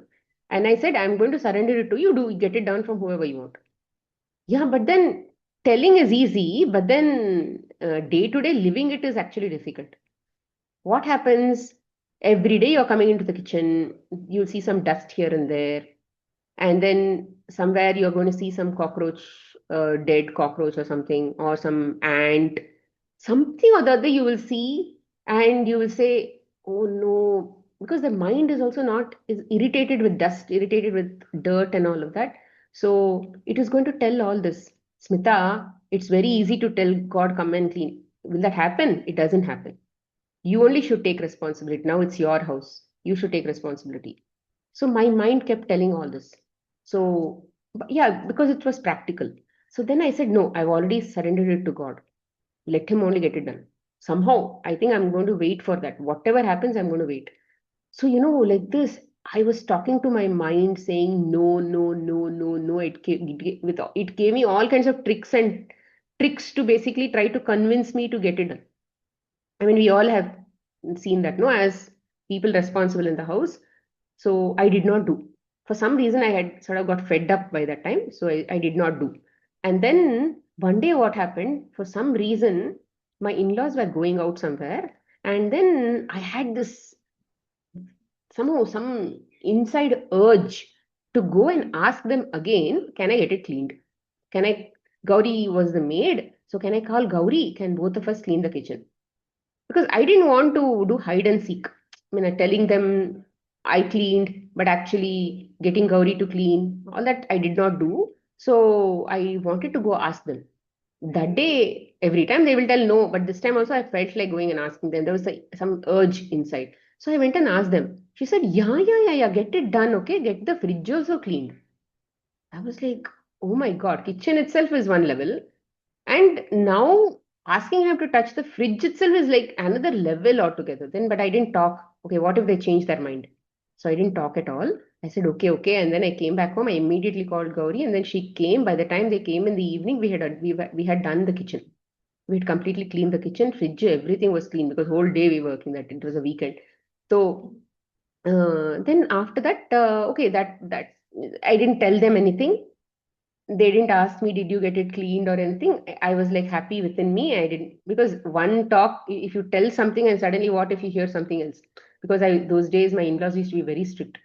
and I said, I'm going to surrender it to you. Do get it done from whoever you want. Yeah, but then telling is easy, but then day to day living it is actually difficult. What happens? Every day you're coming into the kitchen, you'll see some dust here and there, and then somewhere you're going to see some cockroach, dead cockroach or something, or some ant, something or the other you will see, and you will say, oh no, because the mind is also not is irritated with dust, irritated with dirt and all of that. So it is going to tell all this, Smita, It's very easy to tell God, come and clean. Will that happen? It doesn't happen. You only should take responsibility. Now it's your house. You should take responsibility. So my mind kept telling all this. So, yeah, because it was practical. So then I said, no, I've already surrendered it to God. Let Him only get it done. Somehow, I think I'm going to wait for that. Whatever happens, I'm going to wait. So, like this, I was talking to my mind saying, no, no, no, no, no. It gave me all kinds of tricks to basically try to convince me to get it done. I mean, we all have seen that, no, as people responsible in the house. So I did not do. For some reason, I had sort of got fed up by that time. So I did not do. And then one day, what happened? For some reason, my in laws were going out somewhere. And then I had this somehow some inside urge to go and ask them again, can I get it cleaned? Can I? Gauri was the maid. So can I call Gauri? Can both of us clean the kitchen? Because I didn't want to do hide and seek. I mean, telling them I cleaned, but actually getting Gauri to clean, all that I did not do. So I wanted to go ask them. That day, every time they will tell no, but this time also I felt like going and asking them. There was some urge inside. So I went and asked them. She said, yeah, yeah, yeah, yeah, get it done, okay? Get the fridge also cleaned. I was like, oh my God, kitchen itself is one level. And now asking him to touch the fridge itself is like another level altogether. Then, but I didn't talk. Okay, what if they change their mind? So I didn't talk at all. I said, okay, okay. And then I came back home. I immediately called Gauri, and then she came. By the time they came in the evening, we had done the kitchen. We had completely cleaned the kitchen, fridge, everything was clean because whole day we were working that. It was a weekend. So then after that, okay, that I didn't tell them anything. They didn't ask me, did you get it cleaned or anything? I was like happy within me. I didn't, because one talk, if you tell something and suddenly what if you hear something else? Because those days my in-laws used to be very strict.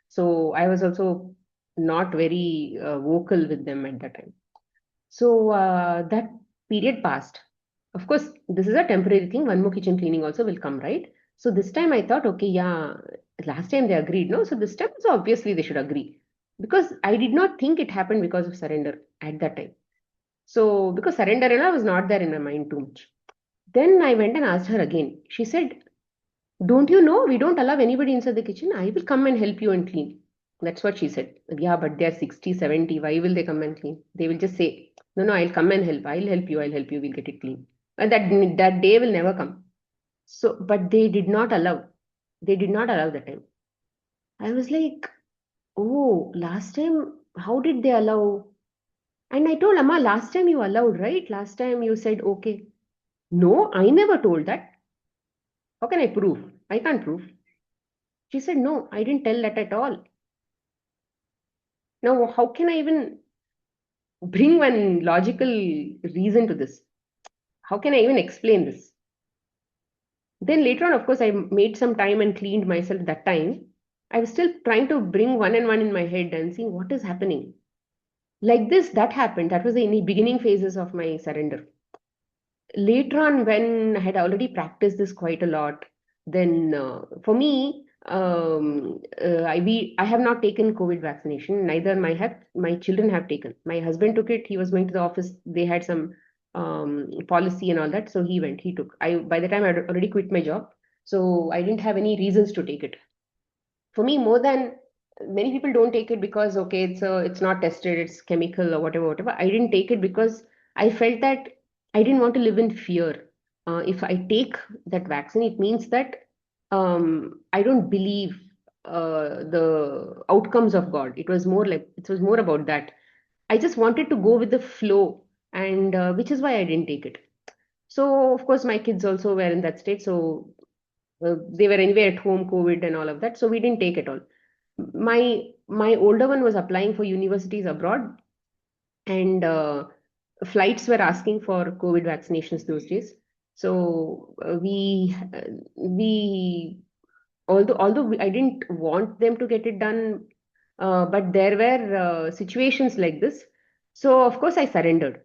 So I was also not very vocal with them at that time. So that period passed. Of course, this is a temporary thing. One more kitchen cleaning also will come, right? So this time I thought, okay, yeah, last time they agreed, no? So this time, so obviously they should agree. Because I did not think it happened because of surrender at that time. So because surrender and I was not there in my mind too much. Then I went and asked her again. She said, don't you know we don't allow anybody inside the kitchen? I will come and help you and clean. That's what she said. Yeah, but they're 60, 70. Why will they come and clean? They will just say, no, no, I'll come and help. I'll help you. We'll get it clean. And that day will never come. So, but they did not allow. They did not allow that time. I was like, oh, last time, how did they allow? And I told Amma, last time you allowed, right? Last time you said, okay. No, I never told that. How can I prove? I can't prove. She said, no, I didn't tell that at all. Now, how can I even bring one logical reason to this? How can I even explain this? Then later on, of course, I made some time and cleaned myself that time. I was still trying to bring one and one in my head and seeing what is happening. Like this, that happened. That was the beginning phases of my surrender. Later on, when I had already practiced this quite a lot, then for me, I have not taken COVID vaccination. Neither my children have taken. My husband took it. He was going to the office. They had some policy and all that, so he went. He took. I By the time I had already quit my job, so I didn't have any reasons to take it. For me, more than many people don't take it because okay, it's not tested, it's chemical or whatever, whatever. I didn't take it because I felt that I didn't want to live in fear. If I take that vaccine, it means that I don't believe the outcomes of God. It was more about that. I just wanted to go with the flow, and which is why I didn't take it. So of course, my kids also were in that state. So they were anyway at home, COVID and all of that. So we didn't take it all. My older one was applying for universities abroad, and flights were asking for COVID vaccinations those days. So we I didn't want them to get it done, but there were situations like this. So of course I surrendered.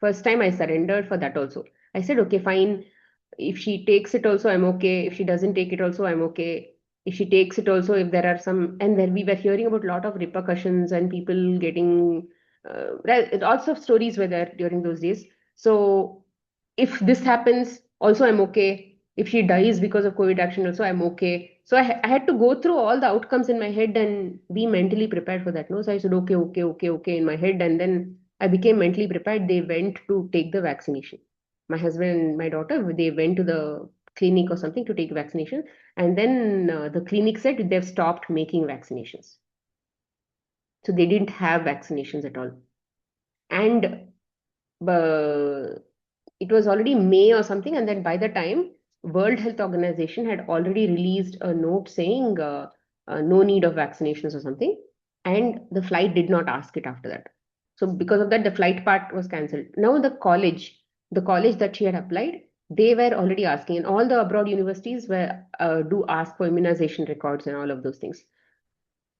First time I surrendered for that also. I said, okay, fine. If she takes it also, I'm okay. If she doesn't take it also, I'm okay. If she takes it also, if there are some, and then we were hearing about a lot of repercussions and people getting lots of stories were there during those days. So if this happens, also I'm okay. If she dies because of COVID action, also I'm okay. So I had to go through all the outcomes in my head and be mentally prepared for that. No, so I said okay, okay, okay, okay in my head, and then I became mentally prepared. They went to take the vaccination. My husband and my daughter, they went to the clinic or something to take vaccination, and then the clinic said they've stopped making vaccinations. So they didn't have vaccinations at all. And it was already May or something, and then by the time World Health Organization had already released a note saying no need of vaccinations or something, and the flight did not ask it after that. So because of that, the flight part was cancelled. Now the college that she had applied, they were already asking, and all the abroad universities were do ask for immunization records and all of those things.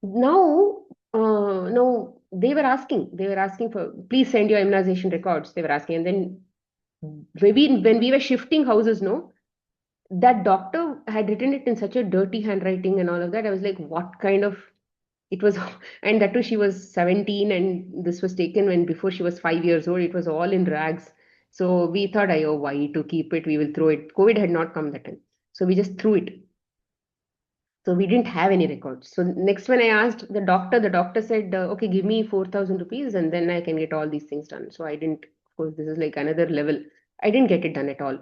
Now they were asking for, please send your immunization records. They were asking, and then maybe when we were shifting houses, no, that doctor had written it in such a dirty handwriting and all of that. I was like, what kind of, it was, and that too, she was 17, and this was taken when before she was 5 years old. It was all in rags. So we thought, oh, why to keep it? We will throw it. COVID had not come that time. So we just threw it. So we didn't have any records. So next, when I asked the doctor said, okay, give me 4,000 rupees and then I can get all these things done. So I didn't, of course, this is like another level. I didn't get it done at all.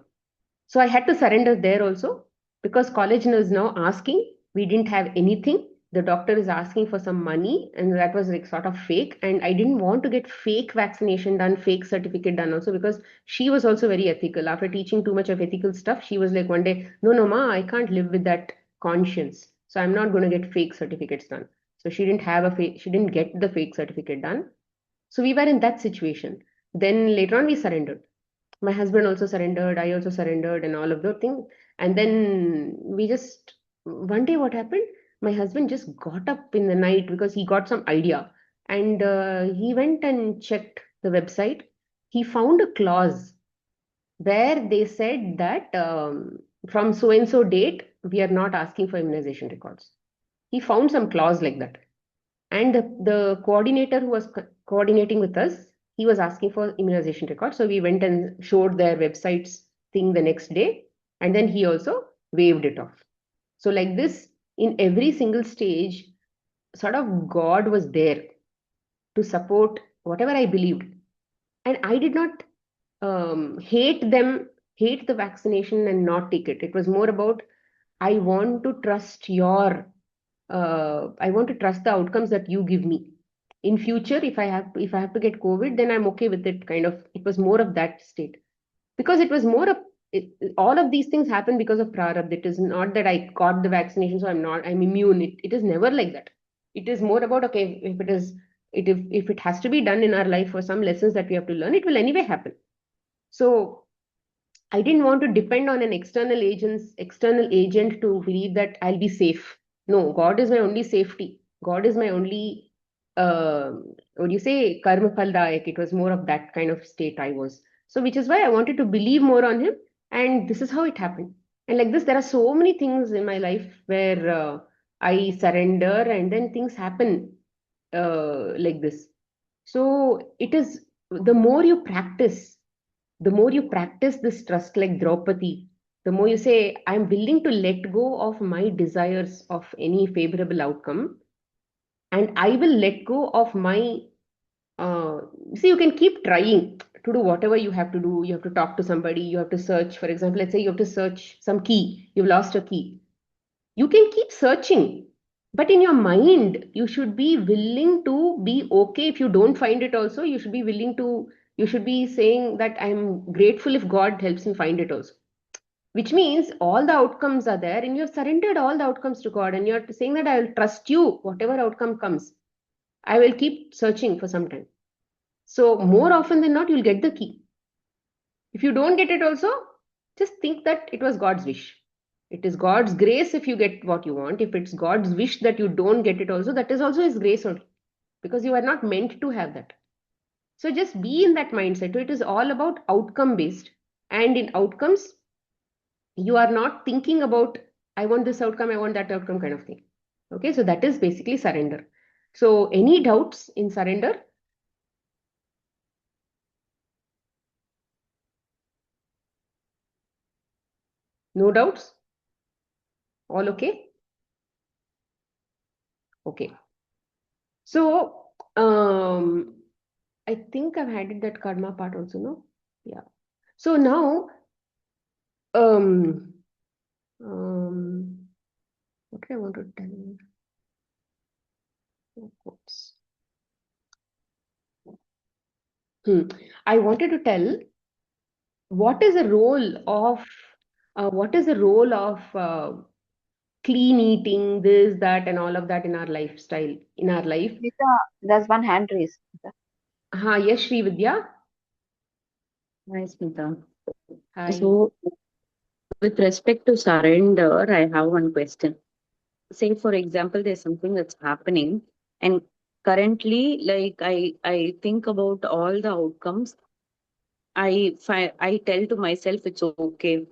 So I had to surrender there also because college is now asking. We didn't have anything. The doctor is asking for some money, and that was like sort of fake. And I didn't want to get fake vaccination done, fake certificate done also because she was also very ethical. After teaching too much of ethical stuff, she was like one day, no, no, ma, I can't live with that conscience. So I'm not going to get fake certificates done. So she didn't have a fake, she didn't get the fake certificate done. So we were in that situation. Then later on, we surrendered. My husband also surrendered, I also surrendered, and all of those things. And then we just, one day what happened, my husband just got up in the night because he got some idea, and he went and checked the website. He found a clause where they said that from so and so date we are not asking for immunization records. He found some clause like that, and the coordinator who was coordinating with us, he was asking for immunization records. So we went and showed their websites thing the next day, and then he also waived it off. So like this, in every single stage, sort of God was there to support whatever I believed. And I did not hate them, hate the vaccination and not take it. It was more about, I want to trust your I want to trust the outcomes that you give me. In future, if I have to get COVID, then I'm okay with it. Kind of, it was more of that state because it was more of it, all of these things happen because of prarabdha. It is not that I got the vaccination, so I'm immune. It is never like that. It is more about, okay, if it has to be done in our life for some lessons that we have to learn, it will anyway happen. So I didn't want to depend on an external agent to believe that I'll be safe. No, God is my only safety. God is my only, what do you say, karma phaldayak. It was more of that kind of state I was. So, which is why I wanted to believe more on Him. And this is how it happened. And like this, there are so many things in my life where I surrender and then things happen like this. So, it is the more you practice this trust, like Draupadi, the more you say, I'm willing to let go of my desires of any favorable outcome, and I will let go of my. See, you can keep trying to do whatever you have to do. You have to talk to somebody, you have to search. For example, let's say you have to search some key, you've lost a key. You can keep searching, but in your mind, you should be willing to be okay if you don't find it also. You should be willing to, you should be saying that I'm grateful if God helps me find it also. Which means all the outcomes are there and you've surrendered all the outcomes to God and you're saying that I will trust you, whatever outcome comes. I will keep searching for some time. So more often than not, you'll get the key. If you don't get it also, just think that it was God's wish. It is God's grace if you get what you want. If it's God's wish that you don't get it also, that is also His grace only. Because you are not meant to have that. So just be in that mindset. So it is all about outcome based. And in outcomes, you are not thinking about, I want this outcome, I want that outcome kind of thing. Okay, so that is basically surrender. So any doubts in surrender? No doubts? All okay? Okay. So, I think I've handled that karma part also, no? Yeah. So now, um, what do I want to tell you? Oops. I wanted to tell what is the role of clean eating, this, that, and all of that in our lifestyle, in our life. Smita, there's one hand raised. Yes, Sri Vidya. Hi, Smita. Hi. So, with respect to surrender, I have one question. Say, for example, there's something that's happening, and currently, like I think about all the outcomes. I tell to myself it's okay,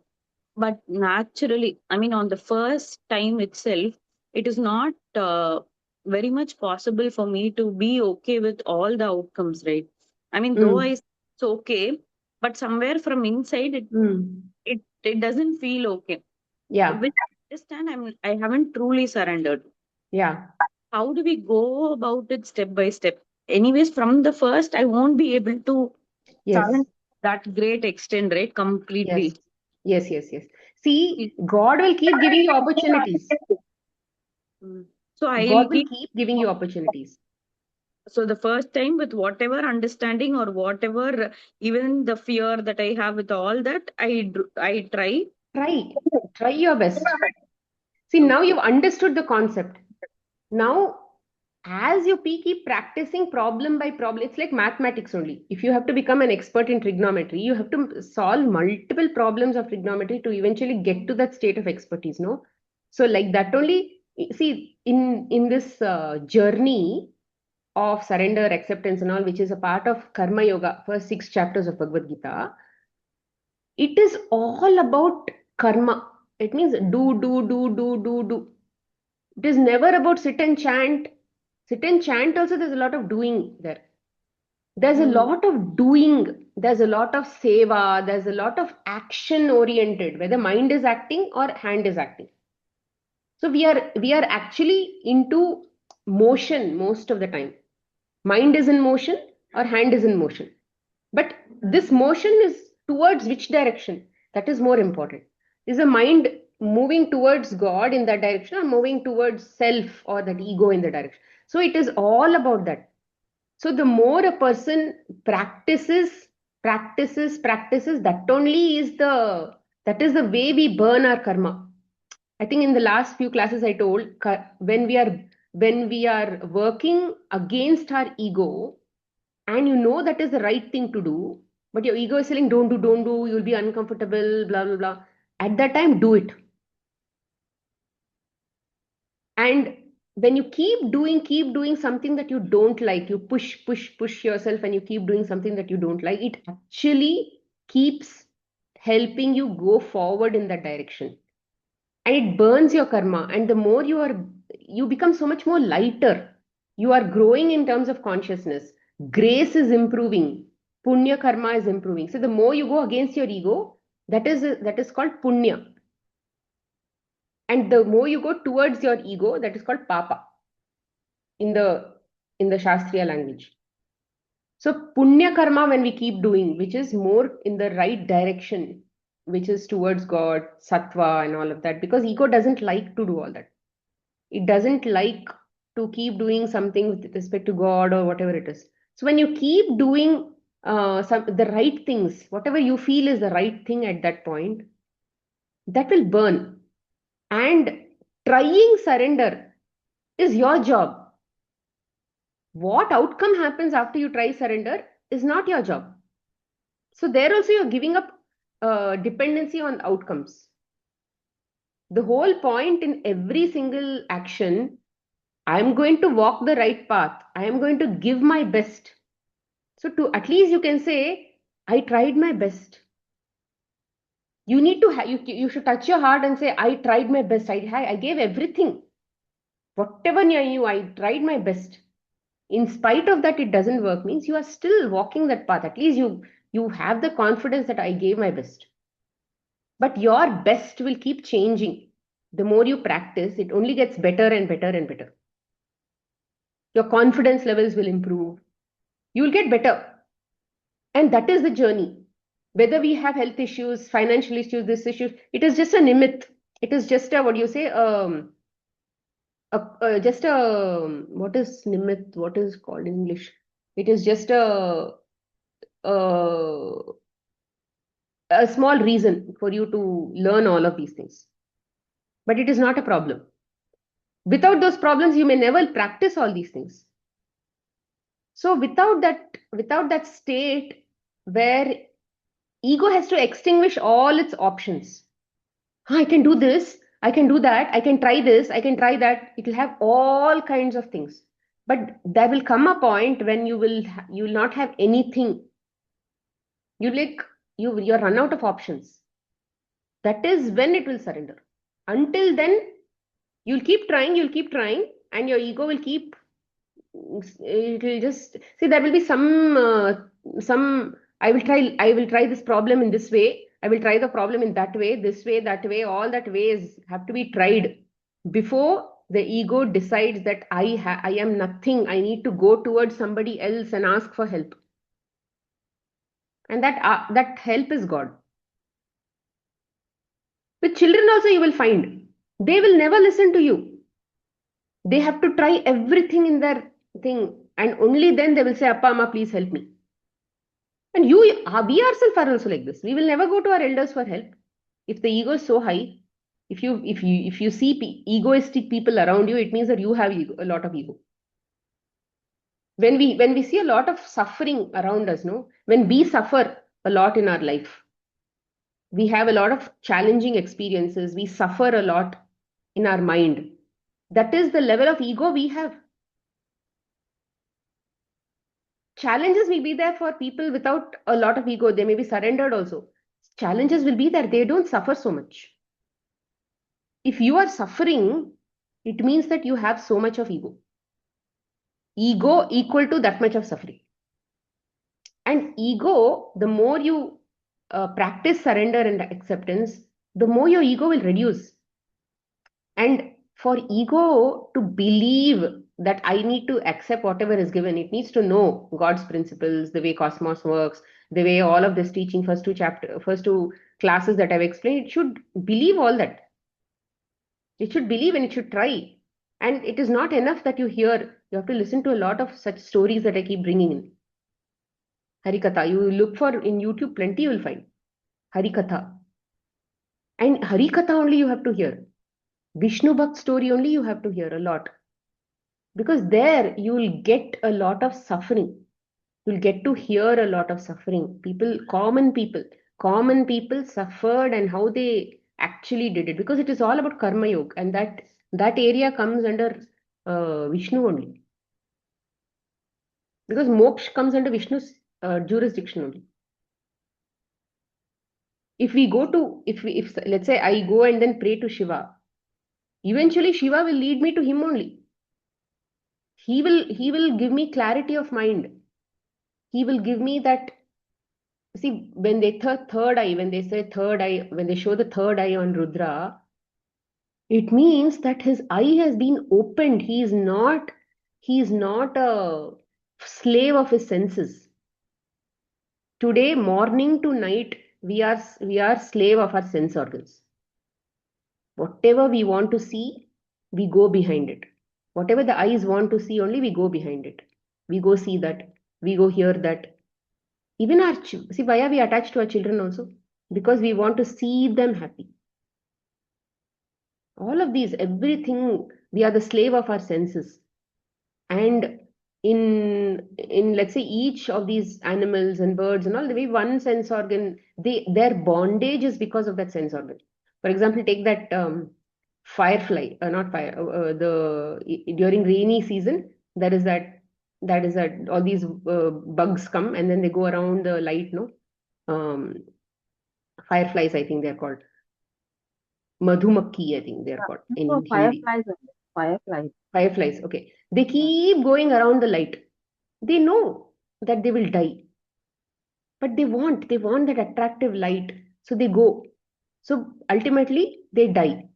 but naturally, I mean, on the first time itself, it is not very much possible for me to be okay with all the outcomes, right? I mean, though Mm. it's okay, but somewhere from inside, Mm. it doesn't feel okay. Yeah. Which I understand I haven't truly surrendered. Yeah. How do we go about it step by step? Anyways, from the first, I won't be able to Yes. surrender that great extent, right? Yes. Completely. Yes. Yes. Yes. See, God will keep giving you opportunities. Mm. So I'll God will keep. keep giving you opportunities. So the first time, with whatever understanding or whatever, even the fear that I have with all that, I try. Try. Try your best. See, now Okay. you've understood the concept. Now, as you keep practicing problem by problem, it's like mathematics only. If you have to become an expert in trigonometry, you have to solve multiple problems of trigonometry to eventually get to that state of expertise, no? So, like that only, see, in this journey of surrender, acceptance, and all, which is a part of Karma Yoga, first 6 chapters of Bhagavad Gita, it is all about karma. It means do. It is never about sit and chant. Sit and chant also, there's a lot of doing there. There's a Mm. lot of doing. There's a lot of seva. There's a lot of action oriented, whether mind is acting or hand is acting. So we are actually into motion most of the time. Mind is in motion or hand is in motion. But this motion is towards which direction? That is more important. Is the mind moving towards God in that direction or moving towards self or that ego in the direction? So it is all about that. So the more a person practices, that only is that is the way we burn our karma. I think in the last few classes I told when we are working against our ego, and you know that is the right thing to do, but your ego is saying don't do, you'll be uncomfortable, blah blah blah. At that time, do it. And when you keep doing something that you don't like, you push yourself, and you keep doing something that you don't like, it actually keeps helping you go forward in that direction. And it burns your karma. And the more you become so much more lighter. You are growing in terms of consciousness. Grace is improving. Punya karma is improving. So the more you go against your ego, that is called punya. And the more you go towards your ego, that is called papa in the Shastriya language. So punya karma, when we keep doing, which is more in the right direction, which is towards God, sattva, and all of that, because ego doesn't like to do all that. It doesn't like to keep doing something with respect to God or whatever it is. So when you keep doing the right things, whatever you feel is the right thing at that point, that will burn. And trying surrender is your job. What outcome happens after you try surrender is not your job. So there also you're giving up dependency on outcomes. The whole point in every single action, I'm going to walk the right path. I am going to give my best. So to at least you can say, I tried my best. You need to you should touch your heart and say, I tried my best. I gave everything. Whatever near you, I tried my best. In spite of that, it doesn't work. Means you are still walking that path. At least you have the confidence that I gave my best. But your best will keep changing. The more you practice, it only gets better and better and better. Your confidence levels will improve. You will get better. And that is the journey. Whether we have health issues, financial issues, this issue, it is just a nimit. It is just a, what do you say, just a, what is nimit? What is called in English? It is just a, a small reason for you to learn all of these things. But it is not a problem. Without those problems, you may never practice all these things. So without that state where ego has to extinguish all its options. I can do this, I can do that, I can try this, I can try that. It will have all kinds of things. But there will come a point when you will not have anything. You'll run out of options. That is when it will surrender. Until then, you'll keep trying, and your ego will keep, it will just see, there will be some, I will try this problem in this way, I will try the problem in that way, this way, that way. All that ways have to be tried before the ego decides that I am nothing, I need to go towards somebody else and ask for help. And that help is God. With children also, you will find they will never listen to you. They have to try everything in their thing, and only then they will say, Appa, Amma, please help me. And we ourselves are also like this. We will never go to our elders for help. If the ego is so high, if you see egoistic people around you, it means that you have a lot of ego. When we see a lot of suffering around us, no, when we suffer a lot in our life, we have a lot of challenging experiences, we suffer a lot in our mind. That is the level of ego we have. Challenges will be there for people without a lot of ego. They may be surrendered also. Challenges will be there. They don't suffer so much. If you are suffering, it means that you have so much of ego. Ego equal to that much of suffering. And ego, the more you practice surrender and acceptance, the more your ego will reduce. And for ego to believe that I need to accept whatever is given, it needs to know God's principles, the way cosmos works, the way all of this teaching, first two classes that I've explained. It should believe all that. It should believe and it should try. And it is not enough that you hear. You have to listen to a lot of such stories that I keep bringing in. Harikatha, you look for in YouTube, plenty you will find. Harikatha. And Harikatha only you have to hear. Vishnu Bhakt story only you have to hear a lot. Because there you will get a lot of suffering. You'll get to hear a lot of suffering. Common people suffered and how they actually did it. Because it is all about karma yoga, and that area comes under Vishnu only. Because moksha comes under Vishnu's jurisdiction only. If let's say I go and then pray to Shiva, eventually Shiva will lead me to him only. He will give me clarity of mind. He will give me that. See, when they third eye, when they say third eye, when they show the third eye on Rudra, it means that his eye has been opened. He is not a slave of his senses. Today, morning to night, we are slave of our sense organs. Whatever we want to see, we go behind it. Whatever the eyes want to see, only we go behind it. We go see that. We go hear that. Even see, why are we attached to our children also? Because we want to see them happy. All of these, everything, we are the slave of our senses. And in let's say each of these animals and birds and all, the way one sense organ, their bondage is because of that sense organ. For example, take that firefly, not fire, during rainy season, that is that all these bugs come and then they go around the light, no? Fireflies, I think they're called. Madhumakki, I think they're called in Hindi. Fireflies, okay. They keep going around the light. They know that they will die. But they want that attractive light. So they go. So ultimately, they die.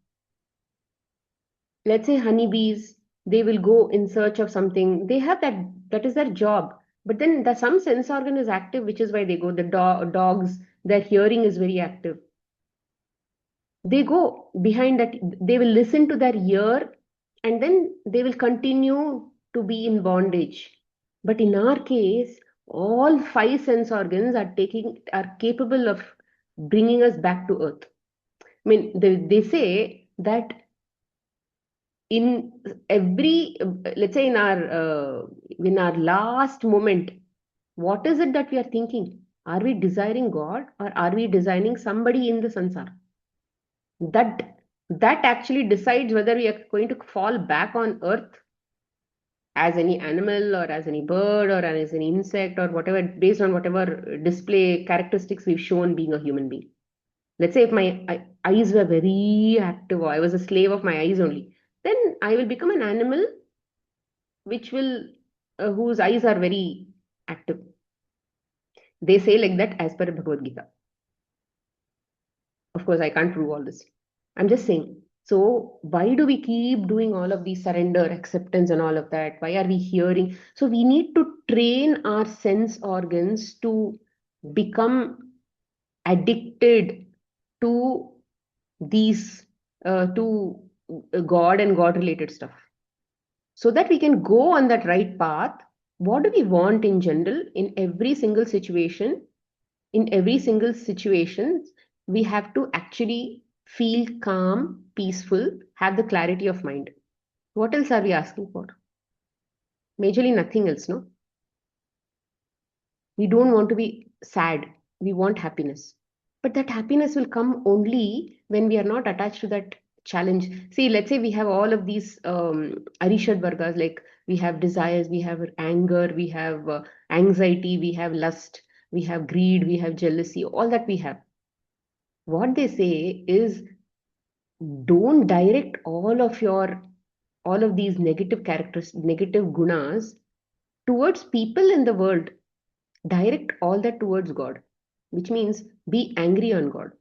Let's say honeybees, they will go in search of something. They have that is their job. But then some sense organ is active, which is why they go. The dogs, their hearing is very active. They go behind that, they will listen to their ear, and then they will continue to be in bondage. But in our case, all five sense organs are capable of bringing us back to earth. I mean, they say that in every, let's say in our last moment, what is it that we are thinking? Are we desiring God, or are we desiring somebody in the sansara? That actually decides whether we are going to fall back on earth as any animal, or as any bird, or as any insect, or whatever, based on whatever display characteristics we've shown being a human being. Let's say if my eyes were very active, or I was a slave of my eyes only, then I will become an animal which will whose eyes are very active. They say like that as per Bhagavad Gita. Of course, I can't prove all this. I'm just saying. So why do we keep doing all of these surrender, acceptance, and all of that? Why are we hearing? So we need to train our sense organs to become addicted to these, to God and God related stuff, so that we can go on that right path. What do we want in general in every single situation? In every single situation, we have to actually feel calm, peaceful, have the clarity of mind. What else are we asking for? Majorly nothing else, no? We don't want to be sad. We want happiness. But that happiness will come only when we are not attached to that challenge. See, let's say we have all of these Arishad Vargas, like we have desires, we have anger, we have anxiety, we have lust, we have greed, we have jealousy, all that we have. What they say is, don't direct all of these negative characters, negative gunas towards people in the world. Direct all that towards God, which means be angry on God.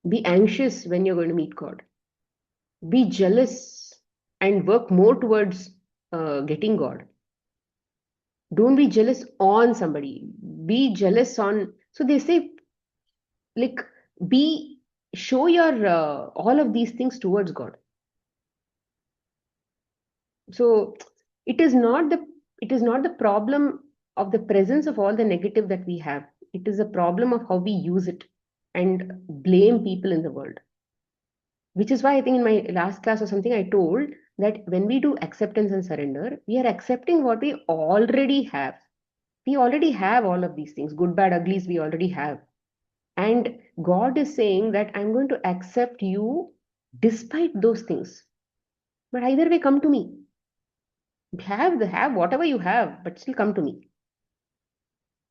Be anxious when you're going to meet God. Be jealous and work more towards getting God. Don't be jealous on somebody. Be jealous on. So they say, like, show your all of these things towards God. So it is not the problem of the presence of all the negative that we have. It is a problem of how we use it and blame people in the world. Which is why I think in my last class or something, I told that when we do acceptance and surrender, we are accepting what we already have. We already have all of these things, good, bad, uglies, we already have. And God is saying that I'm going to accept you despite those things. But either way, come to me. Have whatever you have, but still come to me.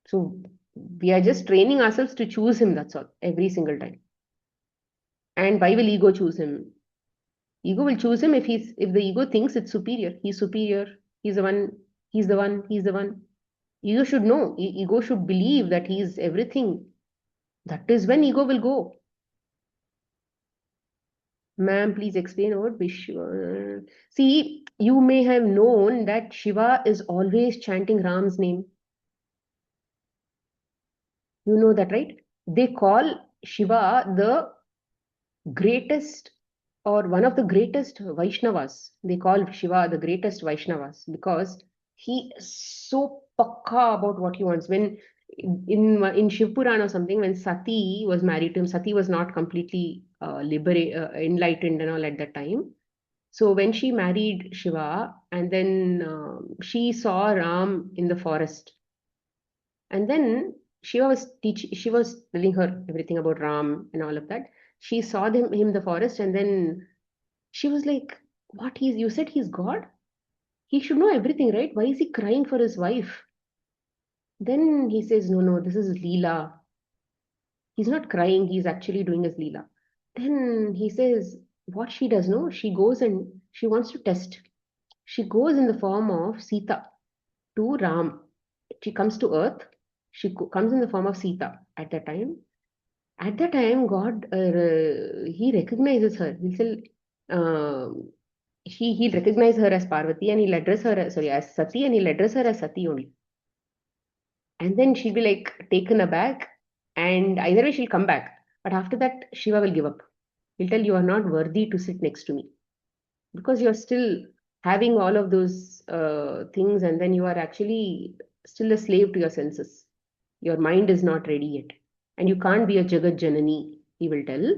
So we are just training ourselves to choose him, that's all, every single time. And why will ego choose him? Ego will choose him if the ego thinks it's superior. He's superior. He's the one. He's the one. He's the one. Ego should know. Ego should believe that he's everything. That is when ego will go. Ma'am, please explain about Vishwa. See, you may have known that Shiva is always chanting Ram's name. You know that, right? They call Shiva the greatest, or one of the greatest Vaishnavas. They call Shiva the greatest Vaishnavas because he is so pakka about what he wants. When in Shiv Puran or something, when Sati was married to him, Sati was not completely enlightened and all at that time. So when she married Shiva, and then she saw Ram in the forest, and then she was telling her everything about Ram and all of that. She saw him in the forest, and then she was like, what, you said he's God? He should know everything, right? Why is he crying for his wife? Then he says, no, this is Leela. He's not crying, he's actually doing his Leela. Then he says, what she does, no? She goes and she wants to test. She goes in the form of Sita to Ram. She comes to earth. She comes in the form of Sita at that time. At the time, God, he recognizes her. He'll recognize her as Parvati and he'll address her as Sati, and he'll address her as Sati only. And then she'll be like taken aback, and either way she'll come back. But after that, Shiva will give up. He'll tell, you are not worthy to sit next to me because you're still having all of those things, and then you are actually still a slave to your senses. Your mind is not ready yet, and you can't be a Jagat Janani, he will tell.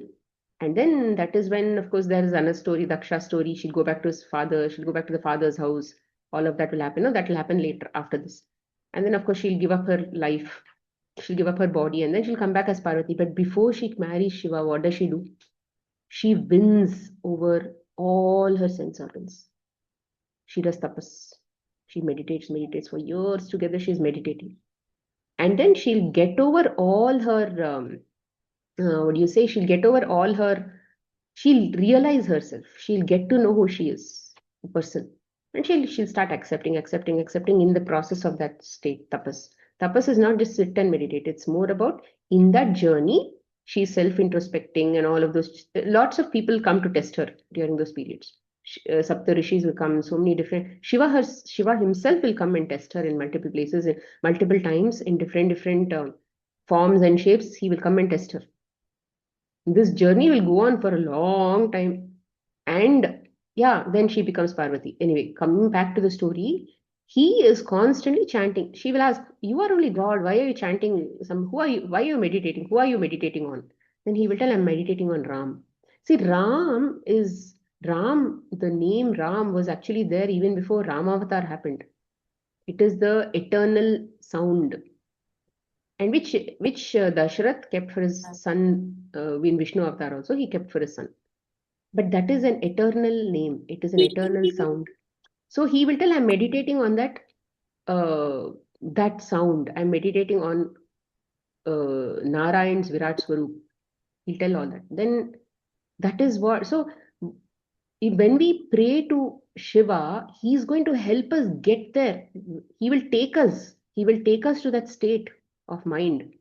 And then that is when, of course, there is another story, Daksha story. She'll go back to his father, she'll go back to the father's house. All of that will happen. No, that will happen later after this. And then, of course, she'll give up her life, she'll give up her body, and then she'll come back as Parvati. But before she marries Shiva, what does she do? She wins over all her sense organs. She does tapas. She meditates for years together. She's meditating. And then she'll get over all her, what do you say? She'll realize herself. She'll get to know who she is, a person. And she'll start accepting in the process of that state, tapas. Tapas is not just sit and meditate. It's more about in that journey, she's self-introspecting and all of those. Lots of people come to test her during those periods. Sapta Rishis will come, so many different. Shiva himself will come and test her in multiple places, multiple times, in different forms and shapes. He will come and test her. This journey will go on for a long time. And yeah, then she becomes Parvati. Anyway, coming back to the story, he is constantly chanting. She will ask, you are only God. Why are you chanting? Why are you meditating? Who are you meditating on? Then he will tell, I'm meditating on Ram. See, the name Ram was actually there even before Ramavatar happened. It is the eternal sound, and which Dasharath kept for his son in Vishnu Avatar also, he kept for his son. But that is an eternal name. It is an eternal sound. So he will tell, I'm meditating on that sound. I'm meditating on Narayan's Virat Swarup. He'll tell all that. Then that is what. So when we pray to Shiva, he's going to help us get there. He will take us. He will take us to that state of mind,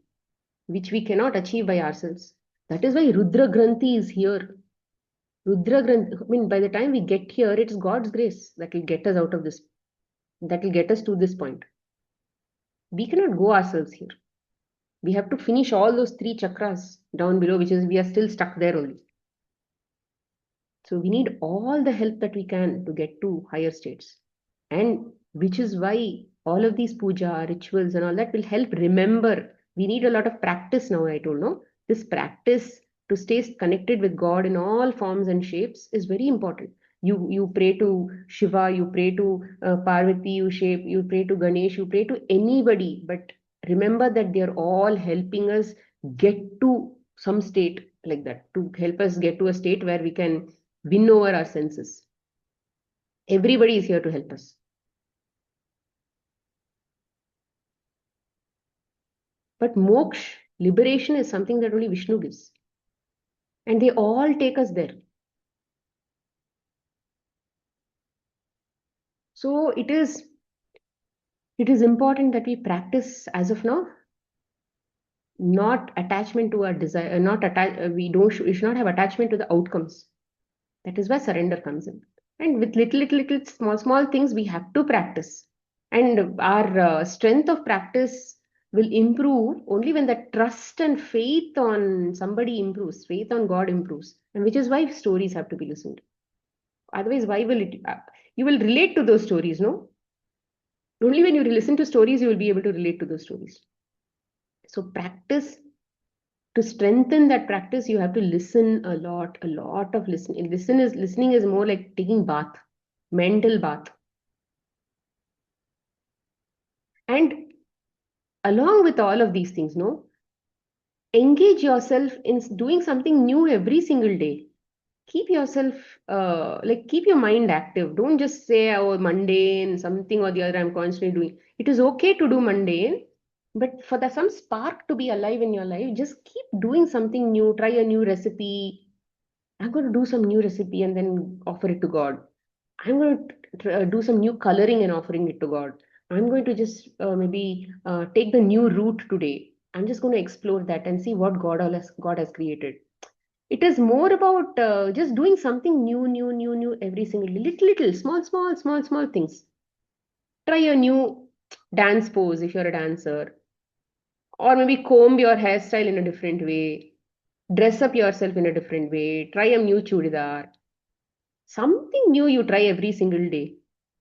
which we cannot achieve by ourselves. That is why Rudra Granthi is here. Rudra Granthi, I mean, by the time we get here, it's God's grace that will get us out of this, that will get us to this point. We cannot go ourselves here. We have to finish all those 3 chakras down below, which is we are still stuck there only. So we need all the help that we can to get to higher states. And which is why all of these puja, rituals and all that will help remember. We need a lot of practice now, I told, no? This practice to stay connected with God in all forms and shapes is very important. You pray to Shiva, you pray to Parvati, you pray to Ganesh, you pray to anybody, but remember that they're all helping us get to some state like that, to help us get to a state where we can win over our senses. Everybody is here to help us. But moksha, liberation, is something that only Vishnu gives. And they all take us there. So it is important that we practice as of now, not attachment to our desire, we should not have attachment to the outcomes. That is where surrender comes in. And with little small things we have to practice. And our strength of practice will improve only when the trust and faith on somebody improves, faith on God improves. And which is why stories have to be listened. Otherwise, why will it? You will relate to those stories, no? Only when you listen to stories, you will be able to relate to those stories. So practice, to strengthen that practice, you have to listen a lot of listening. Listening is more like taking bath, mental bath. And along with all of these things, no, engage yourself in doing something new every single day. Keep yourself, keep your mind active. Don't just say, oh, mundane, something or the other I'm constantly doing. It is okay to do mundane, but for some spark to be alive in your life, just keep doing something new. Try a new recipe. I'm going to do some new recipe and then offer it to God. I'm going to do some new coloring and offering it to God. I'm going to just maybe take the new route today. I'm just going to explore that and see what God has created. It is more about just doing something new every single day. Little, small things. Try a new dance pose if you're a dancer, or maybe comb your hairstyle in a different way, dress up yourself in a different way, try a new chudidar. Something new you try every single day,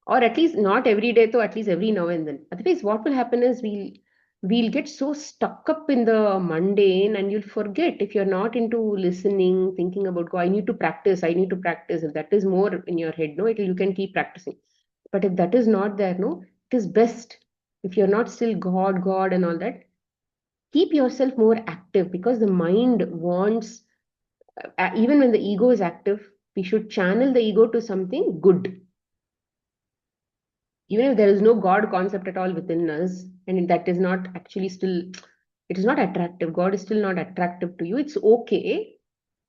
or at least not every day, though at least every now and then. Otherwise, what will happen is we'll get so stuck up in the mundane, and you'll forget if you're not into listening, thinking about, go, I need to practice, I need to practice. If that is more in your head, no, you can keep practicing. But if that is not there, no, it is best if you're not still God and all that. Keep yourself more active, because the mind wants, even when the ego is active, we should channel the ego to something good. Even if there is no God concept at all within us, and that is not actually still, it is not attractive. God is still not attractive to you. It's okay.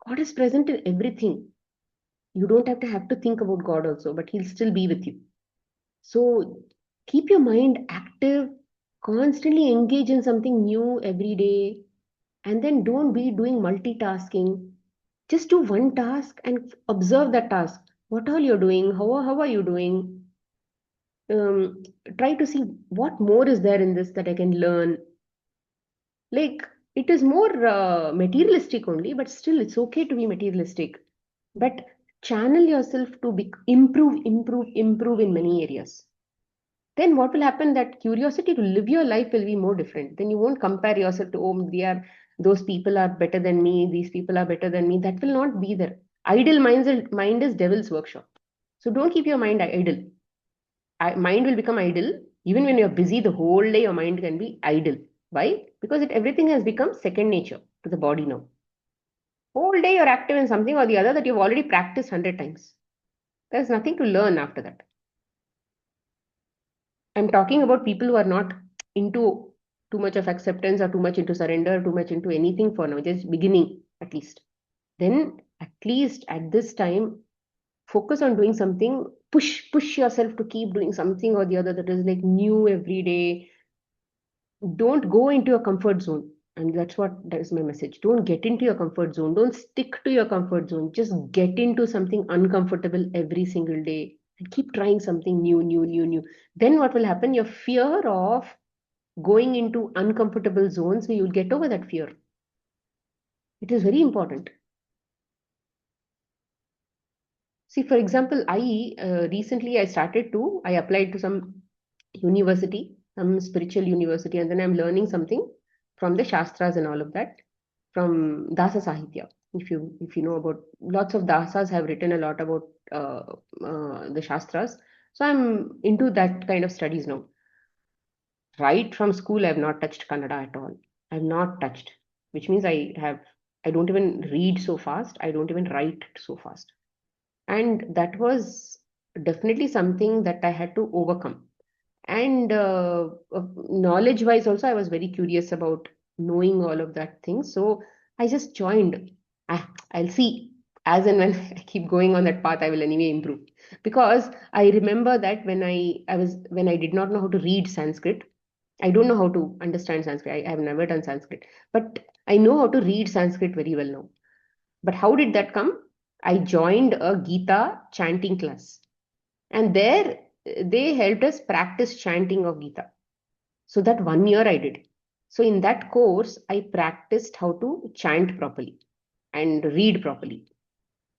God is present in everything. You don't have to think about God also, but He'll still be with you. So keep your mind active, constantly engage in something new every day, and then don't be doing multitasking. Just do one task and observe that task. What all you're doing, how are you doing? um, Try to see what more is there in this that I can learn. Like, it is more materialistic only, but still it's okay to be materialistic. But channel yourself to improve in many areas. Then what will happen? That curiosity to live your life will be more different. Then you won't compare yourself to, oh, those people are better than me, these people are better than me. That will not be there. Idle mind is devil's workshop. So don't keep your mind idle. Mind will become idle. Even when you're busy the whole day, your mind can be idle. Why? Because everything has become second nature to the body now. Whole day you're active in something or the other that you've already practiced 100 times. There's nothing to learn after that. I'm talking about people who are not into too much of acceptance or too much into surrender, too much into anything for now, just beginning at least. Then at least at this time, focus on doing something, push yourself to keep doing something or the other that is like new every day. Don't go into your comfort zone. And that is my message. Don't get into your comfort zone. Don't stick to your comfort zone. Just get into something uncomfortable every single day and keep trying something new. Then what will happen? Your fear of going into uncomfortable zones, you'll get over that fear. It is very important. See, for example, I recently I applied to some university, some spiritual university, and then I'm learning something from the Shastras and all of that, from Dasa Sahitya. If you know about, lots of Dasas have written a lot about the Shastras. So I'm into that kind of studies now. Right from school, I've not touched Kannada at all. I've not touched, which means I don't even read so fast. I don't even write so fast. And that was definitely something that I had to overcome. And knowledge wise also, I was very curious about knowing all of that things. So I just joined. I'll see, as and when I keep going on that path, I will anyway improve. Because I remember that when I did not know how to read Sanskrit, I don't know how to understand Sanskrit. I have never done Sanskrit, but I know how to read Sanskrit very well now. But how did that come? I joined a Gita chanting class, and there they helped us practice chanting of Gita. So that 1 year I did. So in that course, I practiced how to chant properly and read properly.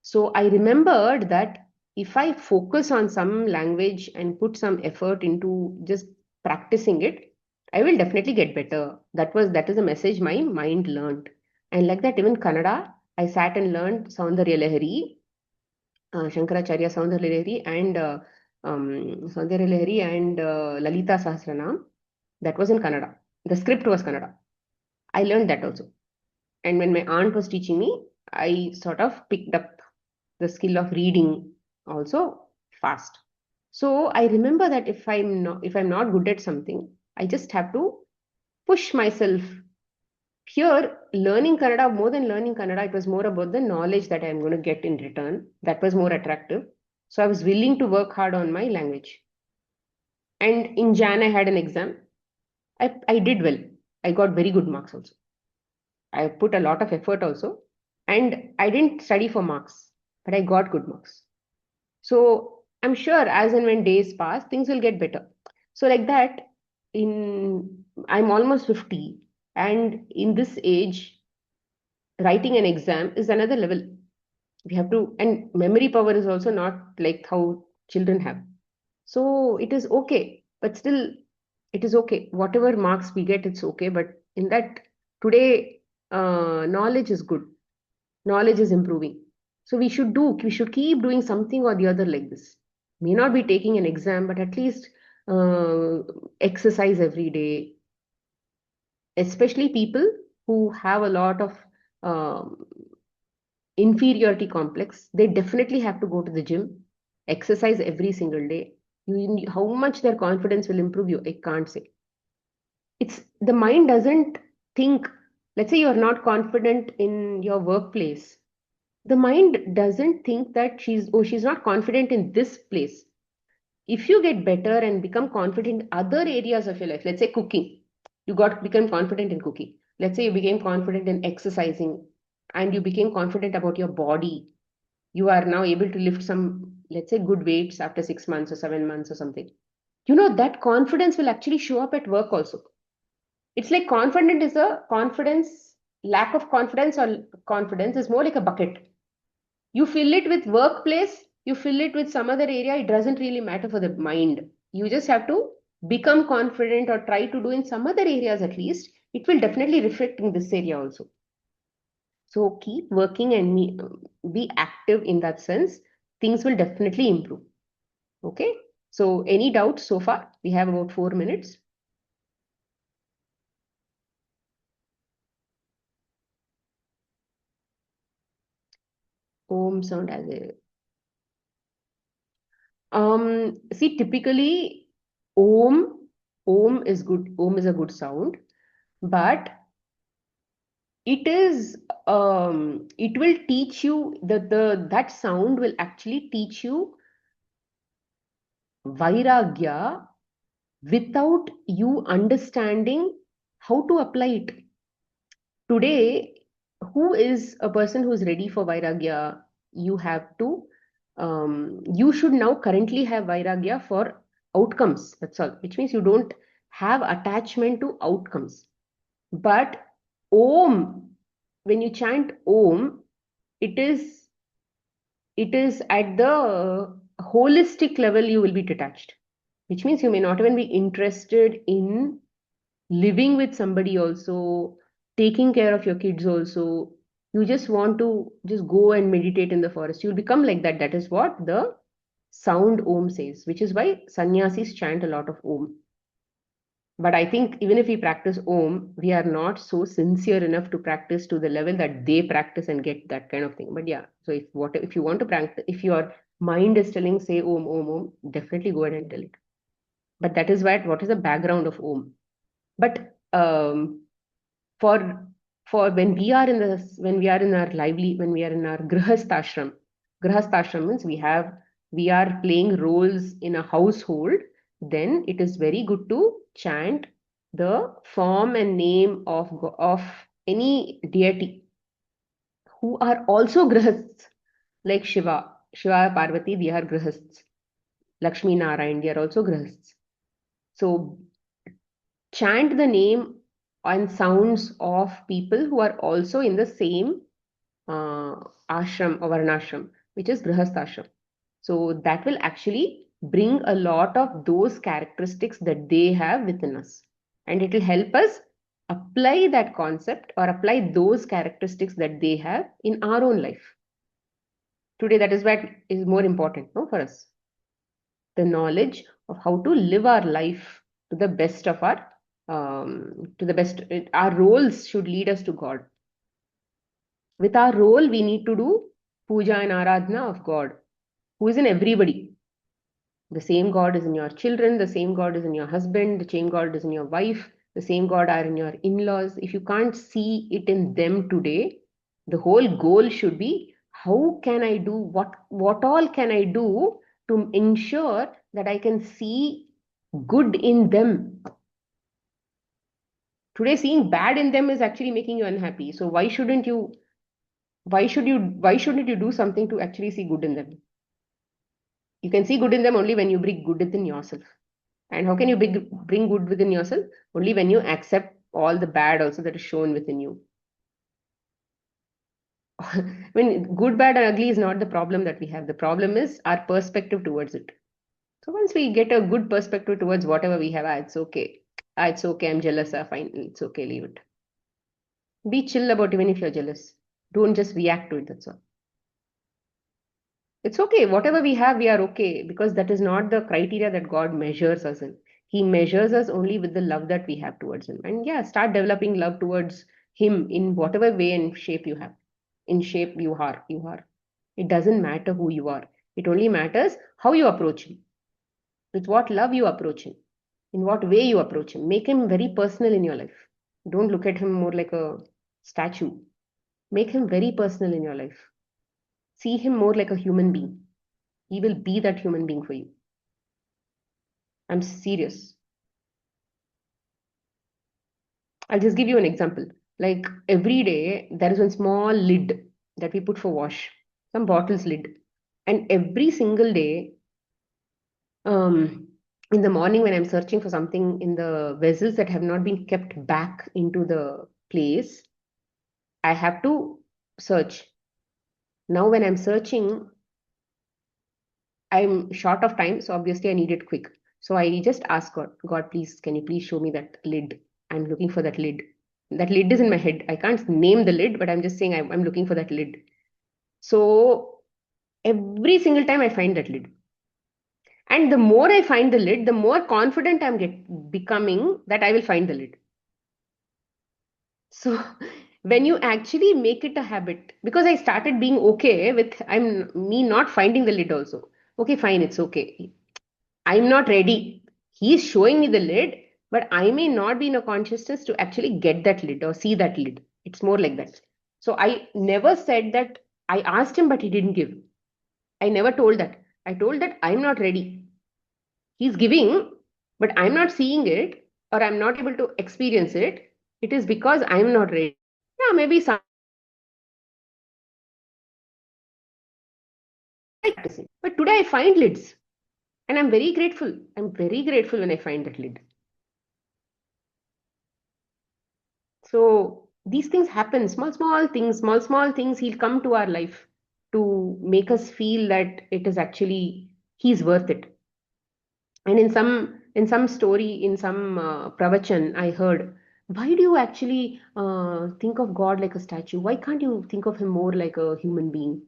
So I remembered that if I focus on some language and put some effort into just practicing it, I will definitely get better. That is a message my mind learned. And like that, even Kannada, I sat and learned Saundarya Lahari, Shankaracharya Saundarya Lahari, and Saundarya Lahari and Lalita Sahasranam. That was in Kannada. The script was Kannada. I learned that also. And when my aunt was teaching me, I sort of picked up the skill of reading also fast. So I remember that if I'm not good at something, I just have to push myself. Here, learning Kannada, more than learning Kannada, it was more about the knowledge that I'm going to get in return. That was more attractive. So I was willing to work hard on my language. And in Jan, I had an exam. I did well. I got very good marks also. I put a lot of effort also, and I didn't study for marks, but I got good marks. So I'm sure as and when days pass, things will get better. So like that, I'm almost 50, and in this age, writing an exam is another level. We have to, and memory power is also not like how children have. So it is okay, but still, it is okay. Whatever marks we get, it's okay. But in that, today, knowledge is good. Knowledge is improving. So we should keep doing something or the other like this. May not be taking an exam, but at least uh, exercise every day, especially people who have a lot of um, inferiority complex. They definitely have to go to the gym, exercise every single day. How much their confidence will improve you, I can't say. It's the mind doesn't think. Let's say you're not confident in your workplace. The mind doesn't think that she's not confident in this place. If you get better and become confident in other areas of your life, let's say cooking, you got become confident in cooking. Let's say you became confident in exercising, and you became confident about your body. You are now able to lift some, let's say, good weights after 6 months or 7 months or something. That confidence will actually show up at work also. It's like confident is a confidence, lack of confidence or confidence is more like a bucket. You fill it with workplace, you fill it with some other area, it doesn't really matter for the mind. You just have to become confident or try to do in some other areas at least. It will definitely reflect in this area also. So keep working and be active in that sense. Things will definitely improve. Okay. So any doubts so far? We have about 4 minutes. Om sound as a see, typically om is good. Om is a good sound, but it will teach you that sound will actually teach you vairagya without you understanding how to apply it. Today, who is a person who's ready for vairagya? You have to, you should now currently have vairagya for outcomes. That's all, which means you don't have attachment to outcomes. But Om, when you chant Om, it is at the holistic level you will be detached, which means you may not even be interested in living with somebody also, taking care of your kids also. You just want to just go and meditate in the forest. You'll become like that. That is what the sound Om says, which is why sannyasis chant a lot of Om. But I think even if we practice Om, we are not so sincere enough to practice to the level that they practice and get that kind of thing. But yeah, so if you want to practice, if your mind is telling, say Om, Om, Om, definitely go ahead and tell it. But that is what is the background of Om. But for when we are in when we are in our grihastashram means we are playing roles in a household, then it is very good to chant the form and name of any deity who are also grihasts, like Shiva, Parvati, they are grihasts. Lakshmi, Narayan, they are also grihasts. So chant the name and sounds of people who are also in the same ashram or varnashram, which is grihasthashram. So that will actually bring a lot of those characteristics that they have within us. And it will help us apply that concept or apply those characteristics that they have in our own life. Today, that is what is more important, no, for us. The knowledge of how to live our life to the best of our roles should lead us to God. With our role, we need to do puja and aradhana of God, who is in everybody. The same God is in your children, the same God is in your husband, the same God is in your wife, the same God are in your in-laws. If you can't see it in them today, the whole goal should be, how can I do, what all can I do to ensure that I can see good in them? Today, seeing bad in them is actually making you unhappy. So why shouldn't you do something to actually see good in them? You can see good in them only when you bring good within yourself. And how can you bring good within yourself? Only when you accept all the bad also that is shown within you. When good, bad, and ugly is not the problem that we have. The problem is our perspective towards it. So once we get a good perspective towards whatever we have, it's okay. It's okay, I'm jealous, fine, it's okay, leave it. Be chill about even if you're jealous. Don't just react to it, that's all. It's okay. Whatever we have, we are okay because that is not the criteria that God measures us in. He measures us only with the love that we have towards Him. And yeah, start developing love towards Him in whatever way and shape you have. In shape you are, you are. It doesn't matter who you are. It only matters how you approach Him. With what love you approach Him. In what way you approach Him. Make Him very personal in your life. Don't look at Him more like a statue. Make Him very personal in your life. See Him more like a human being. He will be that human being for you. I'm serious. I'll just give you an example. Like every day, there is one small lid that we put for wash, some bottle's lid. And every single day, in the morning when I'm searching for something in the vessels that have not been kept back into the place, I have to search. Now, when I'm searching, I'm short of time, so obviously I need it quick. So I just ask God, God, please, can you please show me that lid? I'm looking for that lid. That lid is in my head. I can't name the lid, but I'm just saying I'm looking for that lid. So every single time I find that lid. And the more I find the lid, the more confident becoming that I will find the lid. So when you actually make it a habit, because I started being okay with me not finding the lid also. Okay, fine, it's okay. I'm not ready. He's showing me the lid, but I may not be in a consciousness to actually get that lid or see that lid. It's more like that. So I never said that I asked him, but he didn't give. I never told that. I told that I'm not ready. He's giving, but I'm not seeing it or I'm not able to experience it. It is because I'm not ready. Yeah, maybe some practicing. But today I find lids and I'm very grateful. I'm very grateful when I find that lid. So these things happen, small things. He'll come to our life to make us feel that it is actually he's worth it. And in some story, in some pravachan, I heard, why do you actually think of God like a statue? Why can't you think of him more like a human being?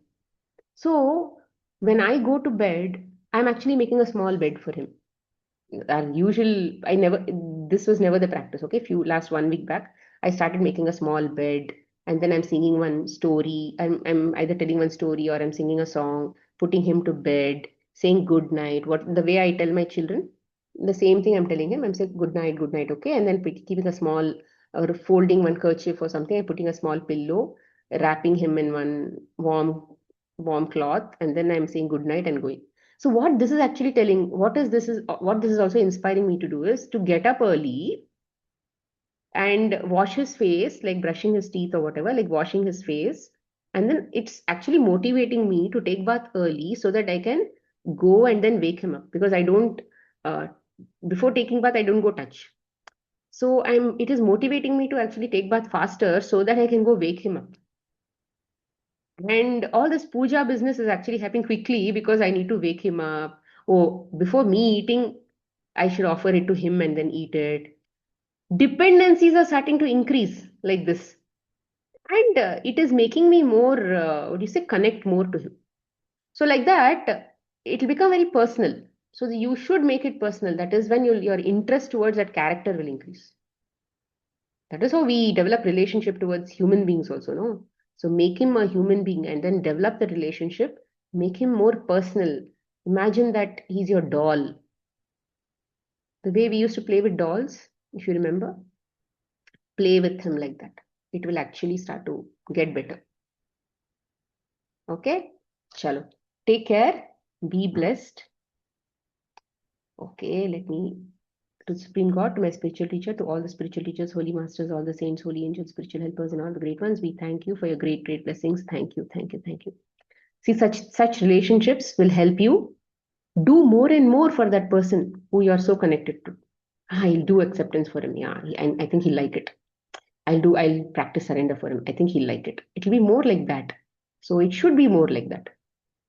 So when I go to bed, I'm actually making a small bed for him. Our usual, I never, this was never the practice. Okay, few last 1 week back, I started making a small bed, and then I'm singing one story. I'm either telling one story or I'm singing a song, putting him to bed, saying good night. What the way I tell my children, the same thing I'm telling him. I'm saying good night, okay, and then keeping a small or folding one kerchief or something, I'm putting a small pillow, wrapping him in one warm cloth, and then I'm saying good night and going. So what this is actually telling, what this is also inspiring me to do is to get up early and wash his face, like brushing his teeth or whatever, like washing his face. And then it's actually motivating me to take bath early so that I can go and then wake him up because I don't, uh, before taking bath, I don't go touch. So it is motivating me to actually take bath faster so that I can go wake him up. And all this puja business is actually happening quickly because I need to wake him up. Oh, before me eating, I should offer it to him and then eat it. Dependencies are starting to increase like this. And it is making me more, what do you say, connect more to him. So, like that, it will become very personal. So, you should make it personal. That is when your interest towards that character will increase. That is how we develop relationship towards human beings also, no? So make him a human being and then develop the relationship, make him more personal. Imagine that he's your doll. The way we used to play with dolls, if you remember, play with him like that. It will actually start to get better. Okay? Chalo. Take care. Be blessed. Okay, let me to Supreme God, to my spiritual teacher, to all the spiritual teachers, holy masters, all the saints, holy angels, spiritual helpers, and all the great ones. We thank you for your great, great blessings. Thank you, thank you, thank you. See, such relationships will help you do more and more for that person who you are so connected to. I'll do acceptance for him. Yeah, I think he'll like it. I'll practice surrender for him. I think he'll like it. It'll be more like that. So it should be more like that.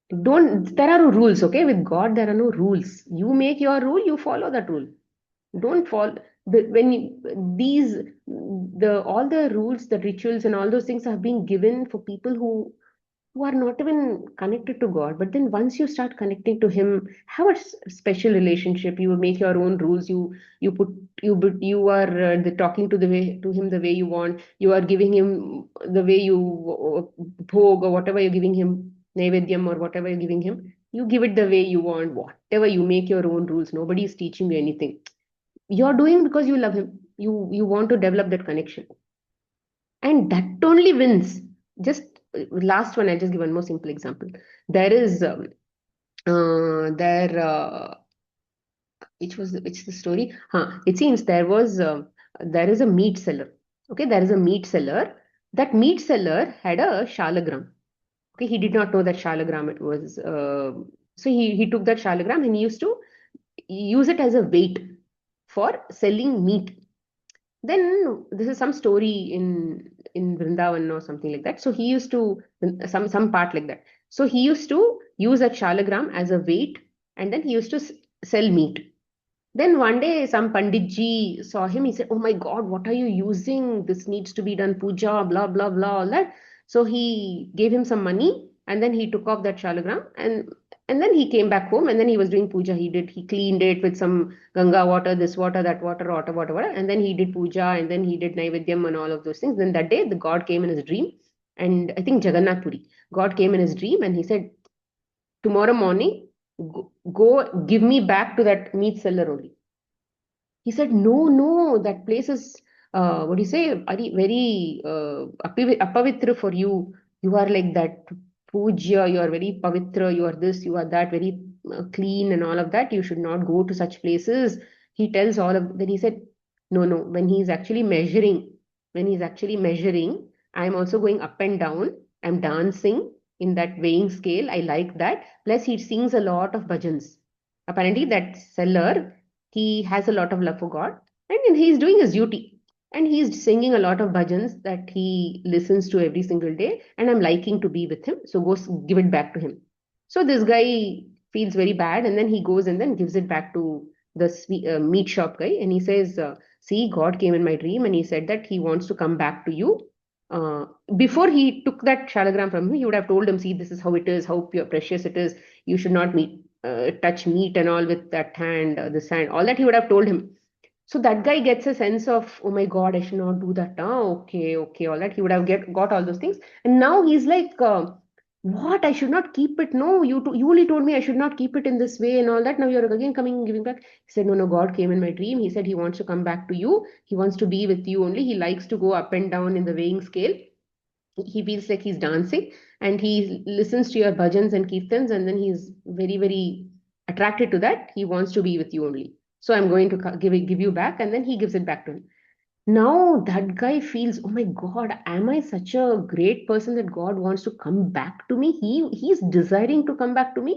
There are no rules, okay? With God, there are no rules. You make your rule, you follow that rule. Don't follow all the rules, the rituals, and all those things have been given for people who are not even connected to God. But then once you start connecting to Him, have a special relationship. You make your own rules. You are talking to Him the way you want. You are giving Him the way you bhog or whatever you're giving Him, naivedyam or whatever you're giving Him. You give it the way you want. Whatever you make your own rules. Nobody is teaching you anything. You're doing because you love Him. You want to develop that connection, and that only wins. Just last one, I'll just give one more simple example. There is there which the story? It seems there is a meat seller. Okay, there is a meat seller. That meat seller had a shalagram. Okay, he did not know that shalagram it was. So he took that shalagram and he used to use it as a weight for selling meat. Then this is some story in Vrindavan or something like that. So he used to some part like that. So he used to use a shalagram as a weight, and then he used to sell meat. Then one day some Panditji saw him. He said, "Oh my God, what are you using? This needs to be done puja, blah blah blah, all that." So he gave him some money, and then he took off that shalagram, and then he came back home, and then he was doing puja. He cleaned it with some Ganga water, this water, that water, water, and then he did puja, and then he did Naivedyam and all of those things. Then that day, the God came in his dream, and I think Jagannath Puri, God came in his dream, and he said, "Tomorrow morning, go give me back to that meat seller only." He said, "No, no, that place is, what do you say, very apavitra for you. You are like that puja, you are very pavitra, you are this, you are that, very clean and all of that. You should not go to such places." He tells all of, then he said, "No, no, when he's actually measuring, I'm also going up and down. I'm dancing in that weighing scale. I like that. Plus, he sings a lot of bhajans." Apparently, that seller, he has a lot of love for God, and he's doing his duty. And he's singing a lot of bhajans that he listens to every single day. And I'm liking to be with him. So go give it back to him. So this guy feels very bad, and then he goes and then gives it back to the meat shop guy. And he says, "See, God came in my dream and he said that he wants to come back to you." Before he took that shalagram from him, he would have told him, "See, this is how it is, how pure, precious it is. You should not touch meat and all with that hand, this hand," all that he would have told him. So that guy gets a sense of, "Oh my God, I should not do that. Okay, okay, all that." He would have got all those things. And now he's like, "What? I should not keep it. No, you only told me I should not keep it in this way and all that. Now you're again coming and giving back." He said, "No, no, God came in my dream. He said he wants to come back to you. He wants to be with you only. He likes to go up and down in the weighing scale. He feels like he's dancing and he listens to your bhajans and kirtans, and then he's very, very attracted to that. He wants to be with you only. So I'm going to give you back." And then he gives it back to him. Now that guy feels, "Oh my God, am I such a great person that God wants to come back to me? He's desiring to come back to me.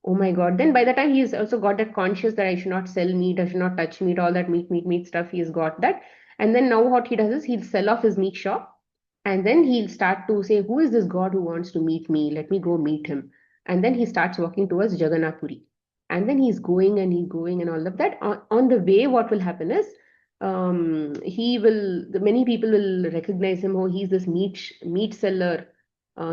Oh my God." Then by the time he's also got that conscious that I should not sell meat, I should not touch meat, all that meat stuff, he's got that. And then now what he does is he'll sell off his meat shop, and then he'll start to say, "Who is this God who wants to meet me? Let me go meet him." And then he starts walking towards Jagannath Puri. And then he's going and all of that. On the way, what will happen is, many people will recognize him. "Oh, he's this meat seller.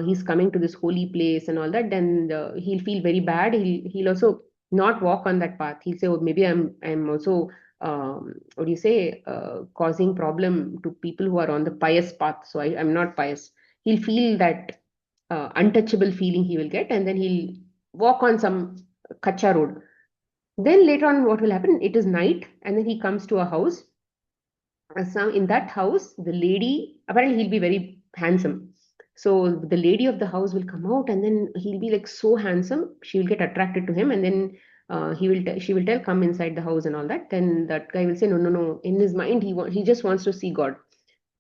He's coming to this holy place and all that." Then he'll feel very bad. He'll also not walk on that path. He'll say, "Oh, maybe I'm also what do you say, causing problem to people who are on the pious path. So I'm not pious." He'll feel that untouchable feeling he will get, and then he'll walk on some kacha road. Then later on, what will happen? It is night, and then he comes to a house. In that house, the lady, apparently he'll be very handsome. So the lady of the house will come out, and then he'll be like so handsome. She will get attracted to him, and then she will tell, come inside the house and all that. Then that guy will say, no, no, no. In his mind, he just wants to see God,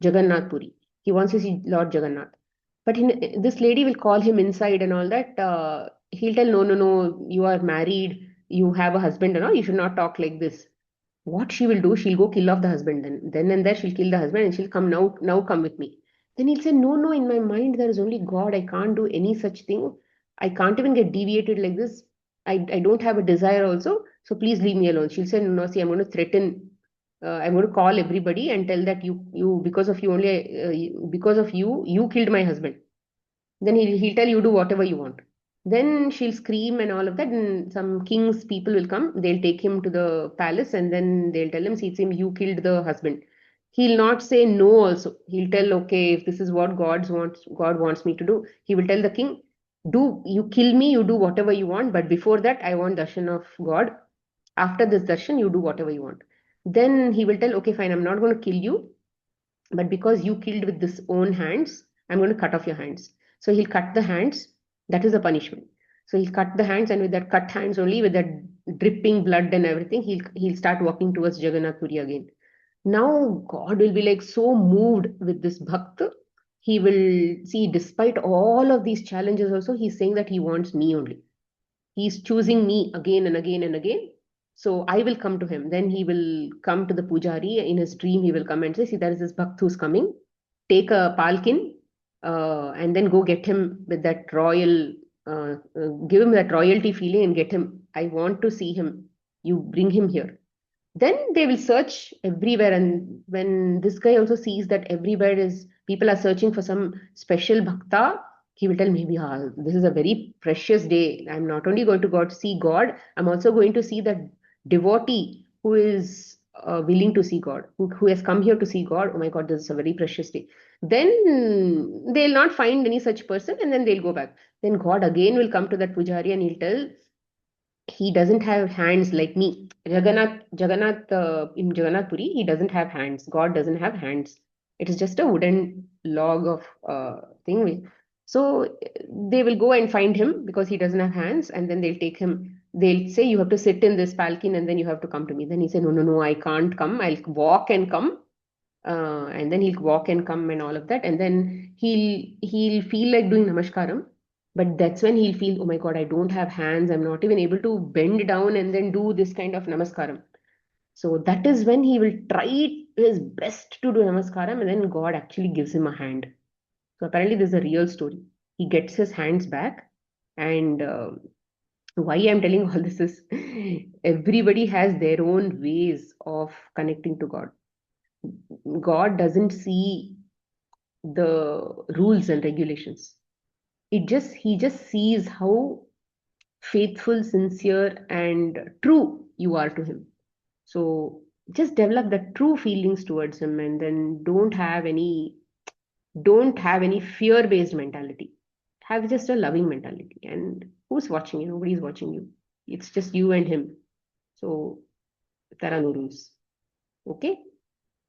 Jagannath Puri. He wants to see Lord Jagannath. But this lady will call him inside and all that. He'll tell, no, no, no, you are married, you have a husband and all, you should not talk like this. What she will do, she'll go kill off the husband. Then and there she'll kill the husband and she'll come, now come with me. Then he'll say, no, no, in my mind there is only God. I can't do any such thing. I can't even get deviated like this. I don't have a desire also. So please leave me alone. She'll say, no, no, see, I'm going to threaten. I'm going to call everybody and tell that because of you only, because of you killed my husband. Then he'll tell you do whatever you want. Then she'll scream and all of that, and some king's people will come. They'll take him to the palace, and then they'll tell him, see, it's him, you killed the husband. He'll not say no also. He'll tell, okay, if this is what God wants me to do, he will tell the king, do you kill me, you do whatever you want, but before that, I want darshan of God. After this darshan, you do whatever you want. Then he will tell, okay, fine, I'm not going to kill you, but because you killed with this own hands, I'm going to cut off your hands. So he'll cut the hands. That is the punishment. So he'll cut the hands, and with that cut hands only, with that dripping blood and everything, he'll start walking towards Jagannath Puri again. Now God will be like so moved with this bhakt. He will see, despite all of these challenges, also he's saying that he wants me only. He's choosing me again and again and again. So I will come to him. Then he will come to the pujari. In his dream, he will come and say, see, there is this bhakt who's coming. Take a palkin and then go get him with that give him that royalty feeling and get him. I want to see him. You bring him here. Then they will search everywhere. And when this guy also sees that everywhere people are searching for some special bhakta, he will tell, maybe this is a very precious day. I'm not only going to see God, I'm also going to see that devotee who is willing to see God, who has come here to see God. Oh my God, this is a very precious day. Then they'll not find any such person, and then they'll go back. Then God again will come to that pujari and he'll tell, he doesn't have hands like me. Jagannath in Jagannath Puri, he doesn't have hands. God doesn't have hands. It is just a wooden log of thing. So they will go and find him because he doesn't have hands, and then they'll take him. They'll say, you have to sit in this palkin and then you have to come to me. Then he said, no, no, no, I can't come. I'll walk and come. And then he'll walk and come and all of that. And then he'll feel like doing namaskaram. But that's when he'll feel, oh my God, I don't have hands. I'm not even able to bend down and then do this kind of namaskaram. So that is when he will try his best to do namaskaram, and then God actually gives him a hand. So apparently this is a real story. He gets his hands back. And why I'm telling all this is everybody has their own ways of connecting to God. God doesn't see the rules and regulations. He just sees how faithful, sincere, and true you are to him. So just develop the true feelings towards him, and then don't have any fear-based mentality. Have just a loving mentality. And who's watching you? Nobody's watching you. It's just you and him. So there are no rules. Okay?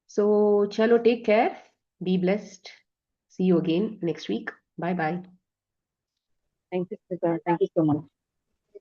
So chalo, take care. Be blessed. See you again next week. Bye bye. Thank you, Siddharth. Thank you so much.